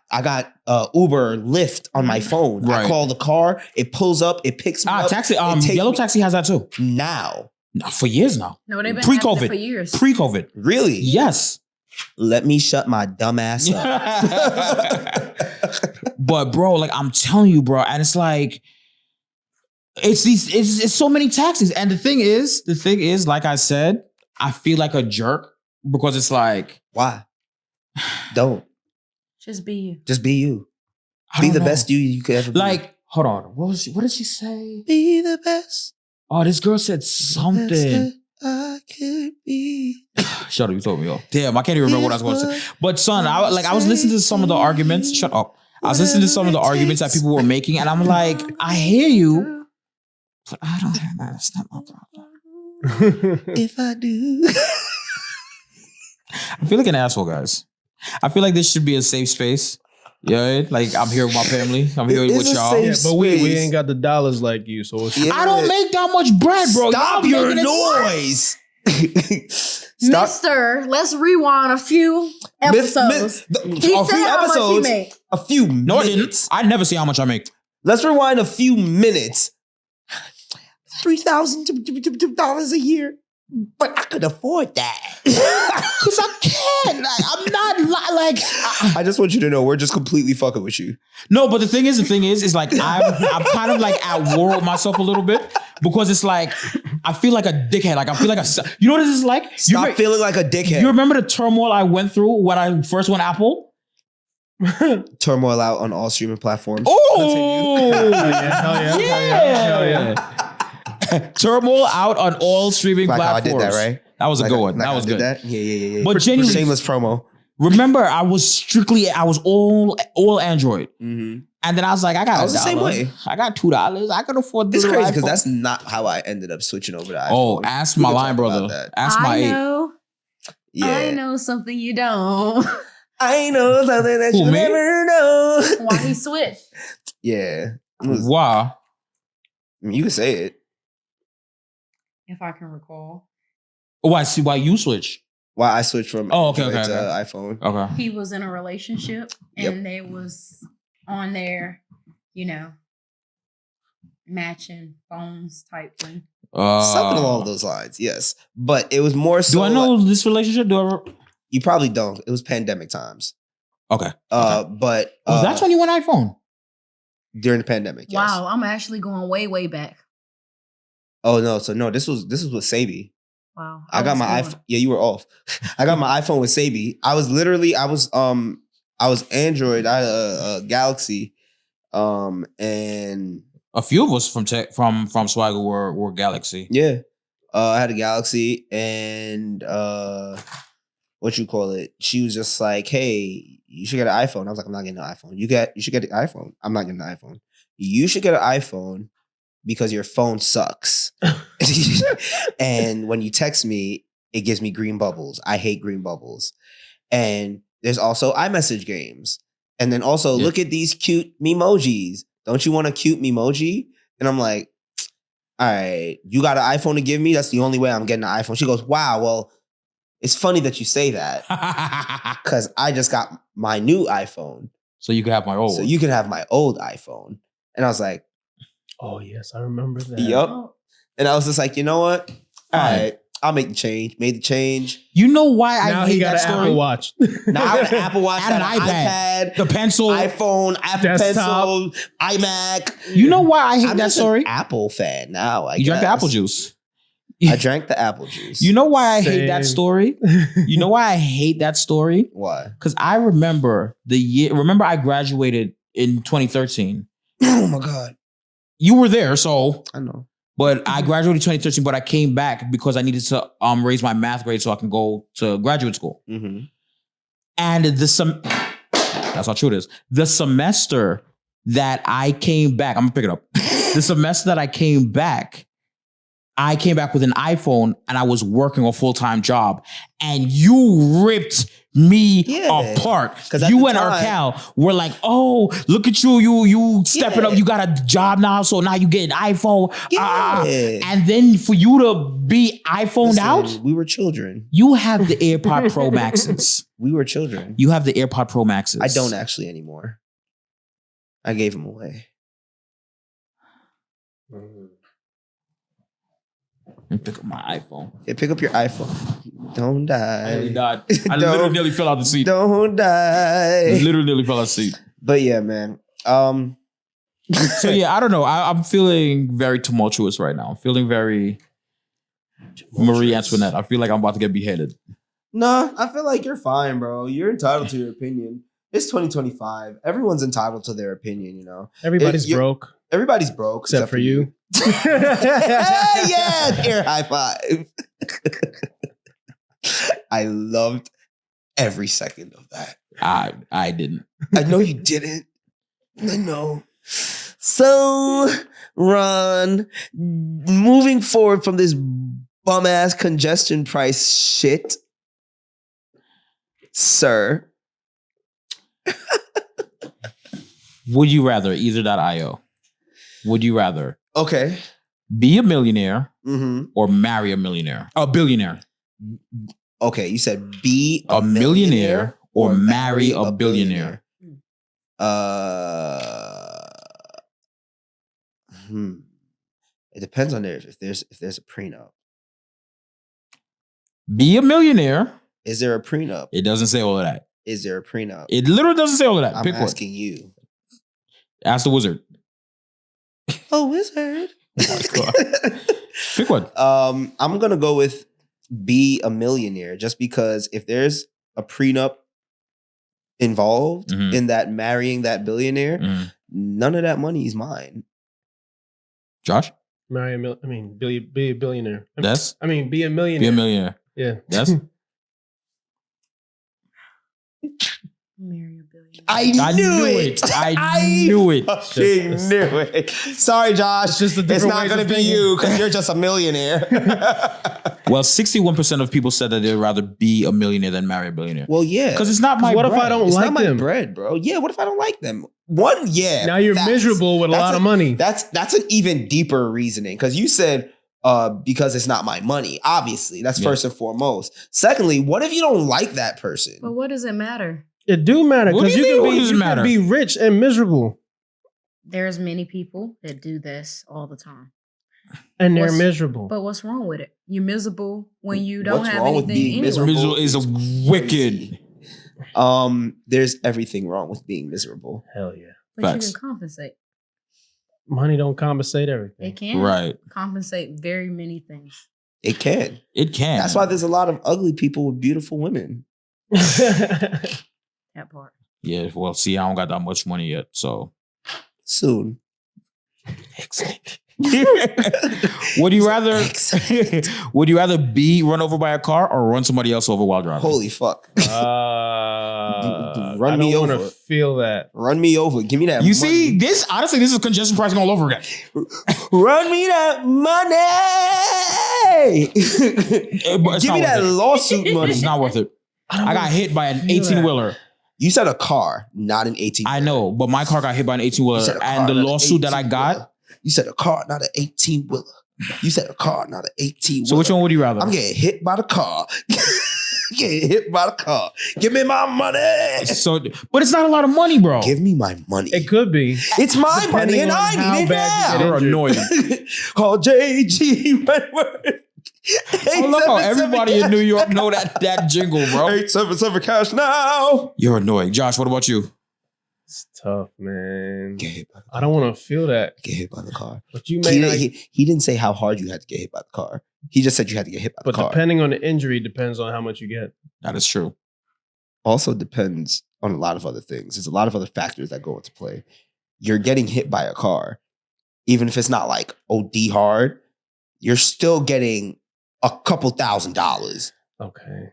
Uber Lyft on my phone. Right. I call the car, it pulls up, it picks me up. Taxi. it takes Yellow me- taxi has that too. Now, No, for years now. No, they've been Pre-COVID. having it for years. Pre-COVID. really? Yes. Let me shut my dumb ass up. But bro, like I'm telling you, bro, and it's like it's so many taxis. And the thing is, like I said, I feel like a jerk because it's like Why? Don't. Just be you. Just be you. I Be don't the know. best you could ever be. Like, hold on. What did she say? Be the best. Oh, this girl said best something. that I could be. Shut up, you told me off. Damn, I can't even remember what I was going to say. But son, I was listening to some of the arguments. Shut up. I was listening to some of the arguments that people were making, and I'm like, I hear you, but I don't have that. That's not my problem. If I do. I feel like an asshole, guys. I feel like this should be a safe space. Yeah, like I'm here with my family. I'm here It with is a y'all. safe Yeah, but we space. ain't got the dollars like you, so it's Yeah. I don't make that much bread, bro. Stop Y'all your making it noise. Stop. Mister, let's rewind a few episodes. He a said few how much he episodes. made. A few No, I minutes. didn't. I never see how much I make. Let's rewind a few minutes. $3,000 a year. But I could afford that. Cause I can. Like, I'm not like. I just want you to know we're just completely fucking with you. No, but the thing is like I'm kind of like at war with myself a little bit because it's like I feel like a dickhead. Like I feel like you know what this is like. Stop feeling like a dickhead. You remember the turmoil I went through when I first went Apple? Turmoil out on all streaming platforms. Oh, Hell yeah. Turmoil out on all streaming Like how I platforms. did that, right? That was a good one. That was good. Yeah. But genuinely, Shameless promo. remember, I was all Android. Mm-hmm. And then I was like, I got I was the same way. I got $2. I could afford this. It's crazy because that's not how I ended up switching over to iPhone. Oh, ask my line brother. Ask my I eight. know. Yeah. I know something you don't. I know something that Who, you me? never know. Why he switched? Yeah. Wow. You can say it. If I can recall. Oh, I see why you switch. Why I switched from okay. iPhone. Okay. He was in a relationship and they was on there, matching phones type thing. Something along those lines, yes. But it was more so. Do I know this relationship? You probably don't. It was pandemic times. Okay. But that's when you went iPhone. During the pandemic. Yes. Wow, I'm actually going way, way back. Oh no! So no, this was with Sabi. Wow. I got my iPhone. Yeah, you were off. I got my iPhone with Sabi. I was Android. I had a Galaxy, and a few of us from Swagger were Galaxy. Yeah, I had a Galaxy, and what you call it? She was just like, "Hey, you should get an iPhone." I was like, "I'm not getting an iPhone. You should get an iPhone. I'm not getting an iPhone. You should get an iPhone." Because your phone sucks. And when you text me, it gives me green bubbles. I hate green bubbles. And there's also iMessage games. And then also look at these cute memojis. Don't you want a cute memoji? And I'm like, all right, you got an iPhone to give me? That's the only way I'm getting an iPhone. She goes, wow, well, it's funny that you say that. Because I just got my new iPhone. So you can have my old. So you can have my old iPhone. And I was like, oh, yes, I remember that. Yup. And I was just like, you know what? All right, I'll make the change. Made the change. You know why I now hate he got that an story? Apple Watch. Now I got an Apple Watch, I had an iPad, the pencil, iPhone, Apple desktop, Pencil, iMac. You know why I hate I'm that just story? an Apple fan now. You drank the apple juice. I drank the apple juice. You know why I hate that story? You know why I hate that story? Why? Because I remember the year. Remember, I graduated in 2013. Oh my God. You were there, so I know. But I graduated in 2013, but I came back because I needed to raise my math grade so I can go to graduate school. Mm-hmm. And that's how true it is. The semester that I came back, I'm gonna pick it up. The semester that I came back with an iPhone and I was working a full-time job, and you ripped me apart. Because you and Arcal were like, "Oh, look at you stepping up. You got a job now, so now you get an iPhone." And then for you to be iPhoned out, we were children. You have the AirPod Pro Maxes. We were children. You have the AirPod Pro Maxes. I don't actually anymore. I gave them away. And pick up my iPhone. Yeah, pick up your iPhone. Don't die. I nearly died. I literally nearly fell out the seat. Don't die. I literally nearly fell out the seat. But yeah, man. So yeah, I don't know. I'm feeling very tumultuous right now. I'm feeling very Marie Antoinette. I feel like I'm about to get beheaded. Nah, I feel like you're fine, bro. You're entitled to your opinion. It's 2025. Everyone's entitled to their opinion, you know. Everybody's broke. Everybody's broke. Except for you. Yeah, air high five. I loved every second of that. I didn't. I know you didn't. I know. So, Ron, moving forward from this bum ass congestion price shit, sir. Would you rather either.io? Would you rather be a millionaire or marry a millionaire? A billionaire. Okay, you said be a millionaire or marry a billionaire. It depends on if there's a prenup. Be a millionaire. Is there a prenup? It doesn't say all of that. Is there a prenup? It literally doesn't say all of that. I'm asking you. Ask the wizard. Oh, wizard. Oh my God. Pick one. I'm gonna go with be a millionaire just because if there's a prenup, involved in that marrying that billionaire, none of that money is mine. Josh? Be a billionaire. Yes? Be a millionaire. Be a millionaire. Yeah. Yes? Marry a billionaire. I knew it. I knew it. Fucking knew it. Sorry, Josh. It's not going to be you because you're just a millionaire. Well, 61% of people said that they'd rather be a millionaire than marry a billionaire. Well, yeah. Because it's not my What bread. if I don't It's like not them? my bread, bro. Yeah, what if I don't like them? One, yeah. Now you're facts. miserable with a lot of money. That's an even deeper reasoning because you said because it's not my money. Obviously, that's first and foremost. Secondly, what if you don't like that person? But what does it matter? It do matter What do because you you, mean, what does it can matter? be rich and miserable. There's many people that do this all the time. And they're What's- miserable. But what's wrong with it? You're miserable when you don't What's have wrong with anything being anyway. miserable? Is a wicked. There's everything wrong with being miserable. Hell yeah. But Facts. you can compensate. Money don't compensate everything. It can Right. compensate very many things. It can. It can. That's why there's a lot of ugly people with beautiful women. That part. Yeah, well, see, I don't got that much money yet, so. Soon. Would you rather would you rather be run over by a car or run somebody else over while driving? Holy fuck. Run me I don't over. want to feel that. Run me over. Give me that You money. see, this honestly, this is congestion pricing all over again. Run me that money. It's Give not me worth that it. lawsuit money. It's not worth it. I got hit by an 18-wheeler. You said a car, not an 18. I know, but my car got hit by an You said 18-wheeler, a car, and the not an lawsuit that I 18-wheeler. got. You said a car, not an 18-wheeler. You said a car, not an 18-wheeler. So which one would you rather? I'm getting hit by the car. Getting hit by the car. Give me my money. So, but it's not a lot of money, bro. Give me my money. It could be. It's my money Depending and on I how need it bad you now. get You're annoying. Call JG Wentworth. I love how everybody in New York know that jingle, bro. 877 cash now. You're annoying. Josh, what about you? It's tough, man. Get hit by the car. I don't want to feel that. Get hit by the car. But you may not. He didn't say how hard you had to get hit by the car. He just said you had to get hit by But the car. depending on the injury, depends on how much you get. That is true. Also depends on a lot of other things. There's a lot of other factors that go into play. You're getting hit by a car, even if it's not like OD hard, you're still getting a couple $1,000s. Okay.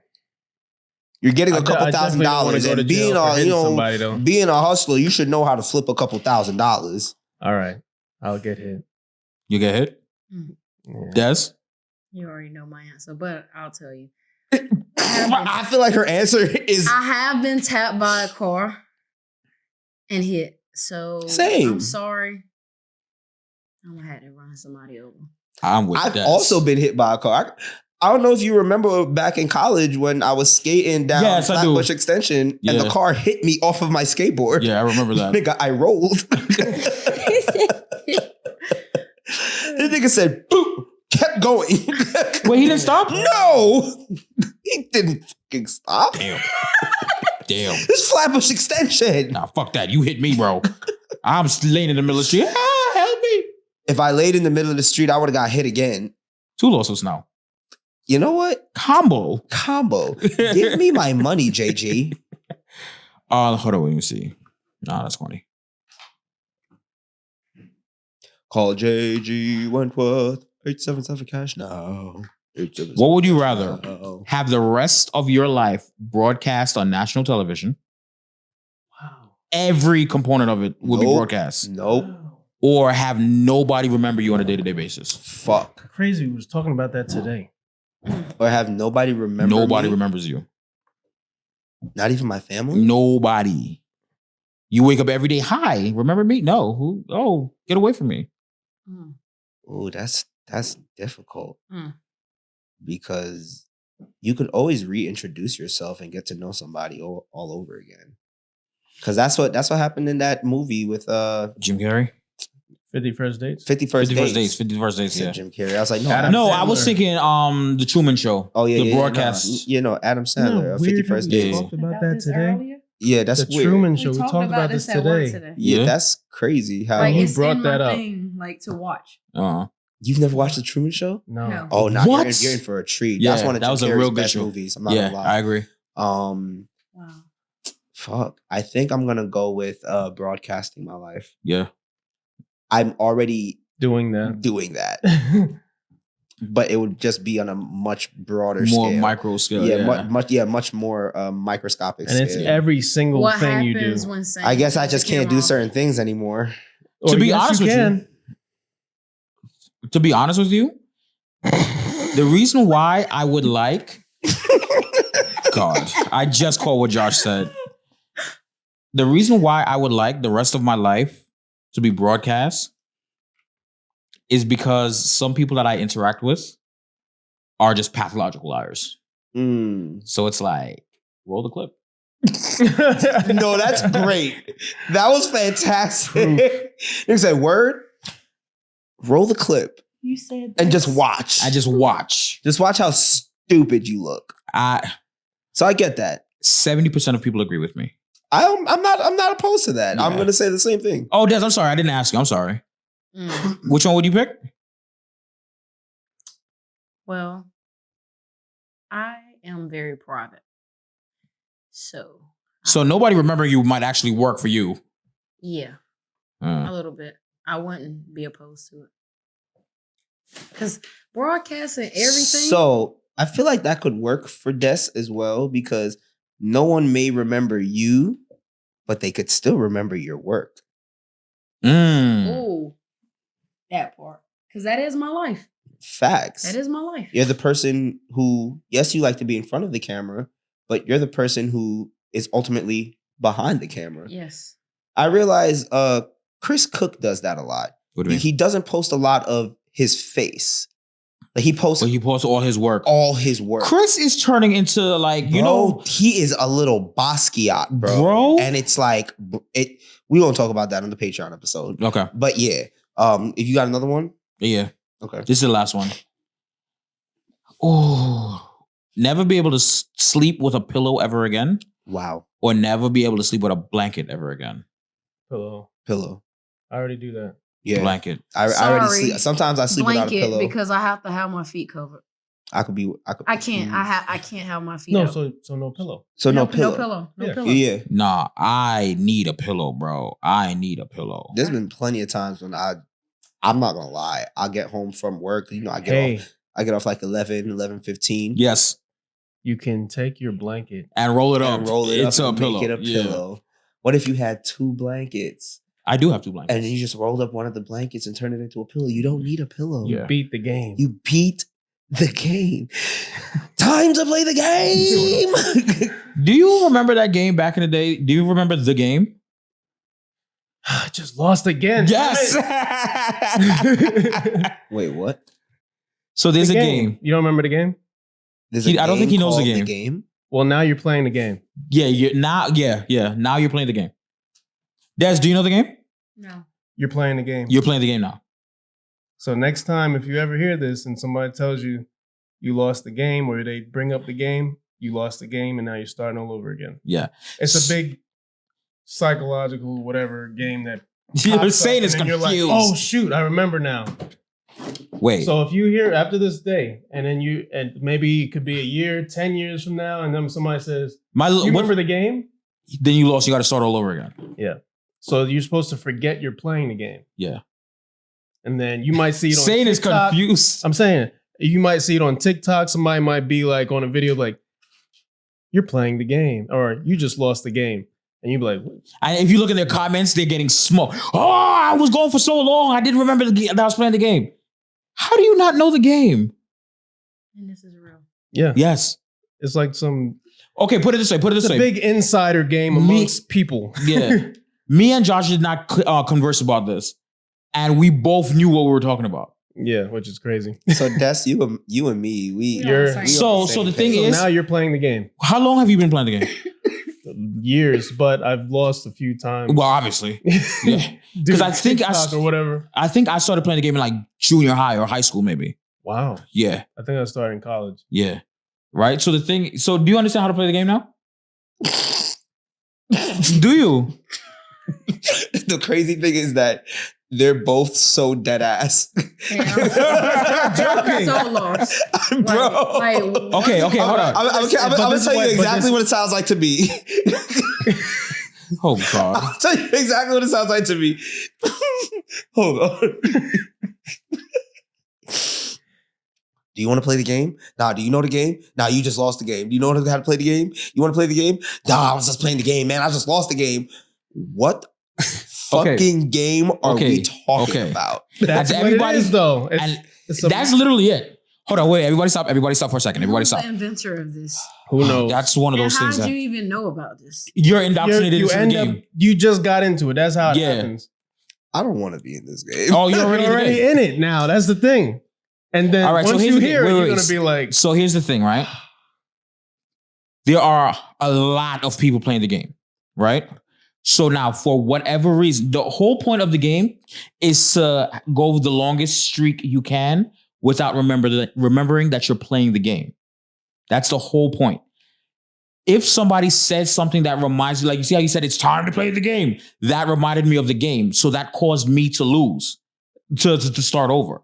You're getting a couple I definitely don't wanna $1,000s, go to and jail for hitting somebody, though. being a hustler, you should know how to flip a couple $1,000s. All right. I'll get hit. You get hit? Yeah. Des? You already know my answer, but I'll tell you. I feel like her answer is I have been tapped by a car and hit. So Same. I'm sorry. I'm gonna have to run somebody over. I'm with I've Des. also been hit by a car. I don't know if you remember back in college when I was skating down Yes, I do. Flatbush Extension and Yeah. the car hit me off of my skateboard. Yeah, I remember that. Nigga, I rolled. The nigga said, boop, kept going. Wait, he didn't stop? No! He didn't fucking stop. Damn. Damn. This Flatbush Extension. Nah, fuck that. You hit me, bro. I'm laying in the middle of the street. Ah, help me. If I laid in the middle of the street, I would have got hit again. 2 lawsuits now. You know what? Combo. Give me my money, JG. Hold on, let me see. Nah, that's funny. Call JG Wentworth. 877 cash now. What would you rather? now. Have the rest of your life broadcast on national television? Wow. Every component of it will be Nope. broadcast. Nope. Or have nobody remember you on a day-to-day basis. Fuck. Crazy. We was talking about that today. Or have nobody remember Nobody me? remembers you. Not even my family? Nobody. You wake up every day. Hi, remember me? No. Who? Oh, get away from me. Mm. Oh, that's difficult. Mm. Because you could always reintroduce yourself and get to know somebody all over again. Because that's what happened in that movie with Jim Carrey? 50 First Dates? 51st 51st Dates. Dates. 51st Dates, Said yeah. Jim Carrey. I was like, no, Adam No, Sandler. I was thinking The Truman Show. Oh yeah, the yeah, broadcast. Adam Sandler. weird 51st that we Dates. talked about that today. Yeah, that's The weird. Truman Show. We talked about this at work today. Yeah, Yeah. that's crazy. How Like Who it's brought in my that up? thing, like to watch. you've never watched the Truman Show? No. No. Oh, no, What? you're in for a treat. Yeah, That's one of that Jim was a Carrey's real good best show. movies. I'm not Yeah, gonna I lie. agree. Wow. Fuck. I think I'm gonna go with broadcasting my life. Yeah. I'm already doing that. But it would just be on a much broader More scale. micro scale. Much more microscopic And scale. it's every single What thing you do. happens when Sain I guess I just turns the can't do camera off? certain things anymore. To be honest with you, the reason why I would like God, I just caught what Josh said. The reason why I would like the rest of my life to be broadcast is because some people that I interact with are just pathological liars. So it's like, roll the clip. No, that's great. That was fantastic. You said, word, roll the clip. You said and just watch. Just watch how stupid you look. So I get that. 70% of people agree with me. I'm not opposed to that. Yeah. I'm going to say the same thing. Oh, Des, I'm sorry. I didn't ask you. I'm sorry. Which one would you pick? Well, I am very private. So nobody remembering you might actually work for you. Yeah. A little bit. I wouldn't be opposed to it. Because broadcasting everything. So I feel like that could work for Des as well, because no one may remember you, but they could still remember your work. Ooh, that part. Because that is my life. Facts. That is my life. You're the person who, yes, you like to be in front of the camera, but you're the person who is ultimately behind the camera. Yes. I realize Chris Cook does that a lot. What do you mean? He doesn't post a lot of his face. Like he posts all his work. All his work. Chris is turning into like, you know, he is a little Basquiat, bro. And it's like we won't talk about that on the Patreon episode. Okay. But yeah. If you got another one? Yeah. Okay. This is the last one. Oh, never be able to sleep with a pillow ever again. Wow. Or never be able to sleep with a blanket ever again. Pillow. I already do that. Yeah. Blanket. I already sleep. Sometimes I sleep without a pillow. Because I have to have my feet covered. I can't have my feet out. So no pillow. So no pillow. No pillow. Yeah. Nah, I need a pillow, bro. I need a pillow. There's been plenty of times when I'm not gonna lie. I'll get home from work. You know, I get off like 11:15. Yes. You can take your blanket and roll it up. It's a pillow. Make it a pillow. What if you had 2 blankets? I do have 2 blankets. And you just rolled up one of the blankets and turned it into a pillow. You don't need a pillow. You beat the game. You beat the game. Time to play the game. Do you remember that game back in the day? Do you remember the game? I just lost again. Yes. Wait, what? So there's a game. You don't remember the game? I don't think he knows the game. Well, now you're playing the game. Yeah, now you're playing the game. Des, do you know the game? No. You're playing the game. You're playing the game now. So next time, if you ever hear this and somebody tells you you lost the game, or they bring up the game, you lost the game and now you're starting all over again. Yeah. It's a big psychological whatever game that you're saying it's confused. Like, oh shoot, I remember now. Wait. So if you hear after this day, and then and maybe it could be a year, 10 years from now, and then somebody says, you remember the game? Then you lost, you got to start all over again. Yeah. So you're supposed to forget you're playing the game. Yeah. And then you might see it on Sain is TikTok. confused. I'm saying, you might see it on TikTok. Somebody might be like on a video like, you're playing the game, or you just lost the game. And you'd be like, what? And if you look at their comments, they're getting smoked. Oh, I was going for so long. I didn't remember that I was playing the game. How do you not know the game? And this is real. Yeah. Yes. It's like some... Okay, put it this way. It's a big insider game amongst people. Yeah. Me and Josh did not converse about this. And we both knew what we were talking about. Yeah, which is crazy. So that's you and me. So the thing is... now you're playing the game. How long have you been playing the game? Years, but I've lost a few times. Well, obviously. Yeah. Because I think or whatever. I think I started playing the game in like junior high or high school, maybe. Wow. Yeah. I think I started in college. Yeah. Right? So do you understand how to play the game now? Do you? The crazy thing is that They're both so dead ass. I'm so lost. Bro. Okay, hold on. I'm gonna tell you exactly what it sounds like to me. Oh, God. I'll tell you exactly what it sounds like to me. Hold on. Do you want to play the game? Nah, do you know the game? Nah, you just lost the game. Do you know how to play the game? You want to play the game? Nah, I was just playing the game, man. I just lost the game. What fucking game are we talking about? That's everybody though. That's literally it. Hold on, wait. Everybody stop for a second. Everybody stop. Who's the inventor of this? Who knows? That's one of those things. How did you even know about this? You're indoctrinated into the game. You just got into it. That's how it happens. I don't want to be in this game. Oh, you're already in it now. That's the thing. And then once you hear it, you're going to be like... So here's the thing, right? There are a lot of people playing the game, right? So now, for whatever reason, the whole point of the game is to go the longest streak you can without remembering that you're playing the game. That's the whole point. If somebody says something that reminds you, like you see how you said, it's time to play the game. That reminded me of the game. So that caused me to lose, to start over.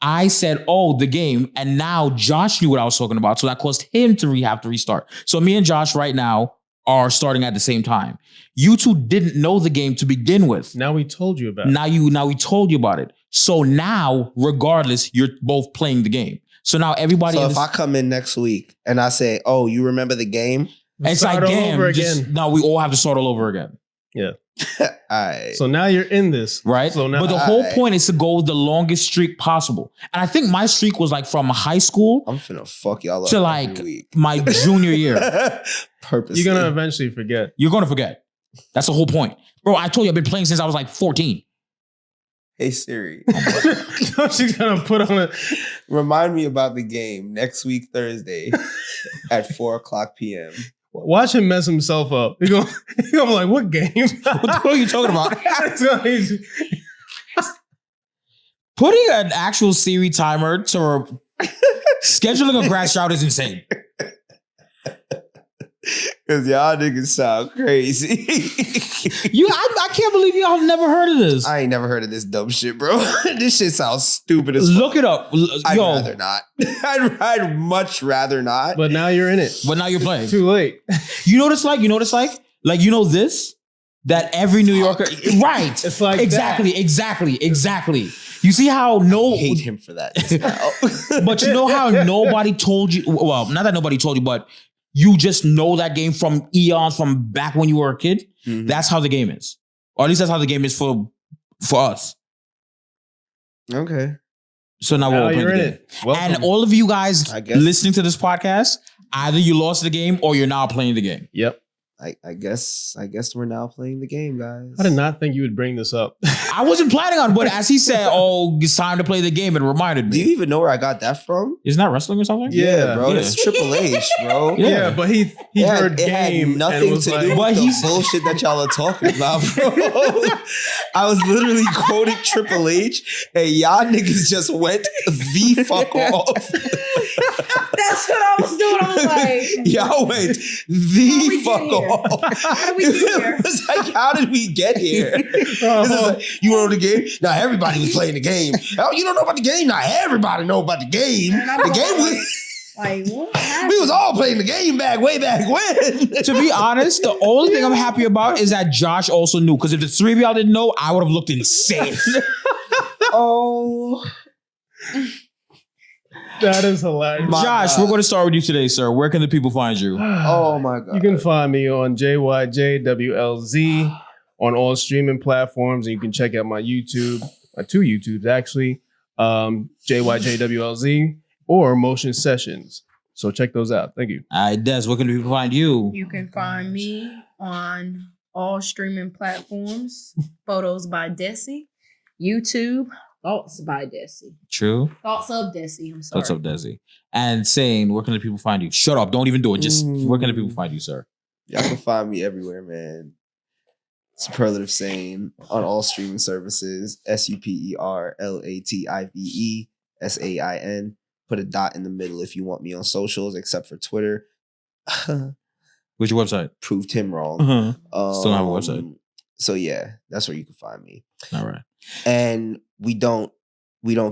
I said, oh, the game. And now Josh knew what I was talking about. So that caused him to have to restart. So me and Josh right now are starting at the same time. You two didn't know the game to begin with. Now we told you about it. Now we told you about it. So now, regardless, you're both playing the game. So now everybody... So if I come in next week and I say, oh, you remember the game? It's like, damn, now we all have to start all over again. Yeah. All right. So now you're in this. Right? So now, but the whole point is to go with the longest streak possible. And I think my streak was like from high school... I'm finna fuck y'all up to like my junior year. Purposely. You're going to eventually forget. You're going to forget. That's the whole point. Bro, I told you I've been playing since I was like 14. Hey Siri. She's going to put on a... Remind me about the game next week, Thursday at 4:00 p.m. Watch him mess himself up. He's going to be like, what game? What the hell are you talking about? Putting an actual Siri timer to scheduling a grass drought is insane. Because y'all niggas sound crazy. I can't believe y'all have never heard of this. I ain't never heard of this dumb shit, bro. This shit sounds stupid as fuck. Look it up. I'd rather not. I'd much rather not. But now you're in it. But now you're playing. Too late. You know what it's like? Like, you know this? That every New Yorker... Right. It's like exactly. You see how I hate him for that. But you know how nobody told you... Well, not that nobody told you, but you just know that game from eons, from back when you were a kid. Mm-hmm. That's how the game is. Or at least that's how the game is for us. Okay. So now we're all playing the game. And all of you guys listening to this podcast, either you lost the game or you're now playing the game. Yep. I guess we're now playing the game, guys. I did not think you would bring this up. I wasn't planning on, but as he said, oh, it's time to play the game, it reminded me. Do you even know where I got that from? Isn't that wrestling or something? Yeah, bro. It's Triple H, bro. Yeah, but he heard game. Had nothing to do with the bullshit that y'all are talking about, bro. I was literally quoting Triple H, and y'all niggas just went the fuck off. That's what I was doing. I was like, y'all went the fuck off. How did we get here? It was like, how did we get here? Like, you know the game? Now everybody was playing the game. Oh, you don't know about the game? Now everybody know about the game. The game was... Like, what happened? We was all playing the game way back when. To be honest, the only thing I'm happy about is that Josh also knew. Because if the three of y'all didn't know, I would have looked insane. Oh... That is hilarious. Josh, we're going to start with you today, sir. Where can the people find you? Oh my God. You can find me on JYJWLZ on all streaming platforms, and you can check out my YouTube, 2 YouTubes actually, JYJWLZ or Motion Sessions. So check those out. Thank you. All right, Des, where can the people find you? You can find me on all streaming platforms. Photos by Desi, YouTube. Thoughts by Desi. True. Thoughts of Desi. I'm sorry. Thoughts of Desi. And Sain, where can the people find you? Shut up. Don't even do it. Just where can the people find you, sir? Y'all can find me everywhere, man. Superlative Sain on all streaming services. SUPERLATIVE SAIN. Put a dot in the middle if you want me on socials, except for Twitter. What's your website? Proved him wrong. Still don't have a website. So yeah, that's where you can find me. All right. and we don't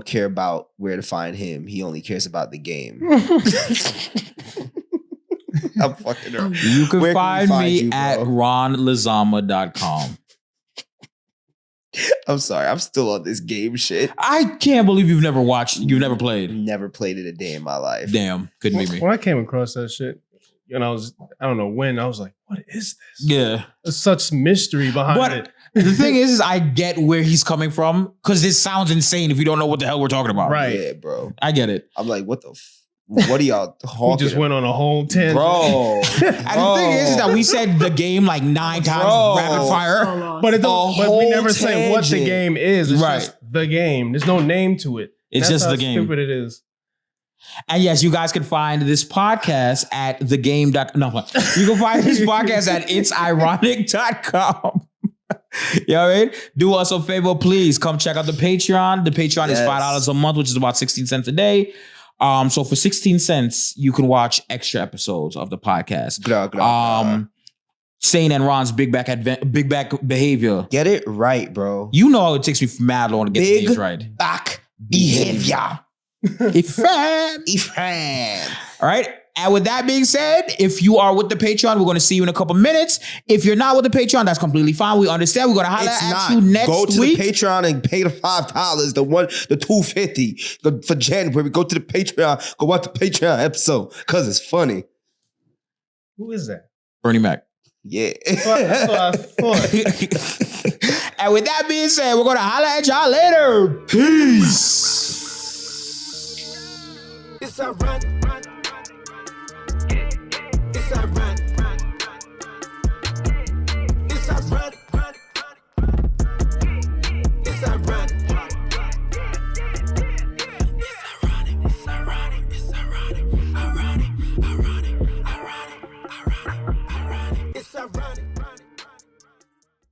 care about where to find him. He only cares about the game. I'm fucking around. You can find me at ronlizama.com. I'm sorry, I'm still on this game shit. I can't believe you've never played. Never played it a day in my life. Damn, couldn't be me. When I came across that shit, and I don't know when, I was like, what is this? Yeah. There's such mystery behind it. The thing is I get where he's coming from because this sounds insane if you don't know what the hell we're talking about. Right. Yeah, bro. I get it. I'm like, what are y'all talking We just went on a whole tangent. Bro. And the thing is that we said the game like 9 times rapid fire. But we never say what the game is. It's Right. just the game. There's no name to it. It's That's just how the game. stupid it is. And yes, you guys can find this podcast at thegame. No, you can find this podcast at itsironic.com. You know what I mean? Do us a favor, please. Come check out the Patreon. The Patreon is $5 a month, which is about 16 cents a day. So for 16 cents, you can watch extra episodes of the podcast. Sain and Ronn's big back behavior. Get it right, bro. You know it takes me mad long to get Big these right. back behavior. Ifran. All right. And with that being said, if you are with the Patreon, we're going to see you in a couple minutes. If you're not with the Patreon, that's completely fine. We understand. We're going to holler at you next week. Go to the Patreon and pay the $5, the $2.50 for January. Go to the Patreon. Go watch the Patreon episode because it's funny. Who is that? Bernie Mac. Yeah. That's what I thought. And with that being said, we're going to holler at y'all later. Peace. It's a run.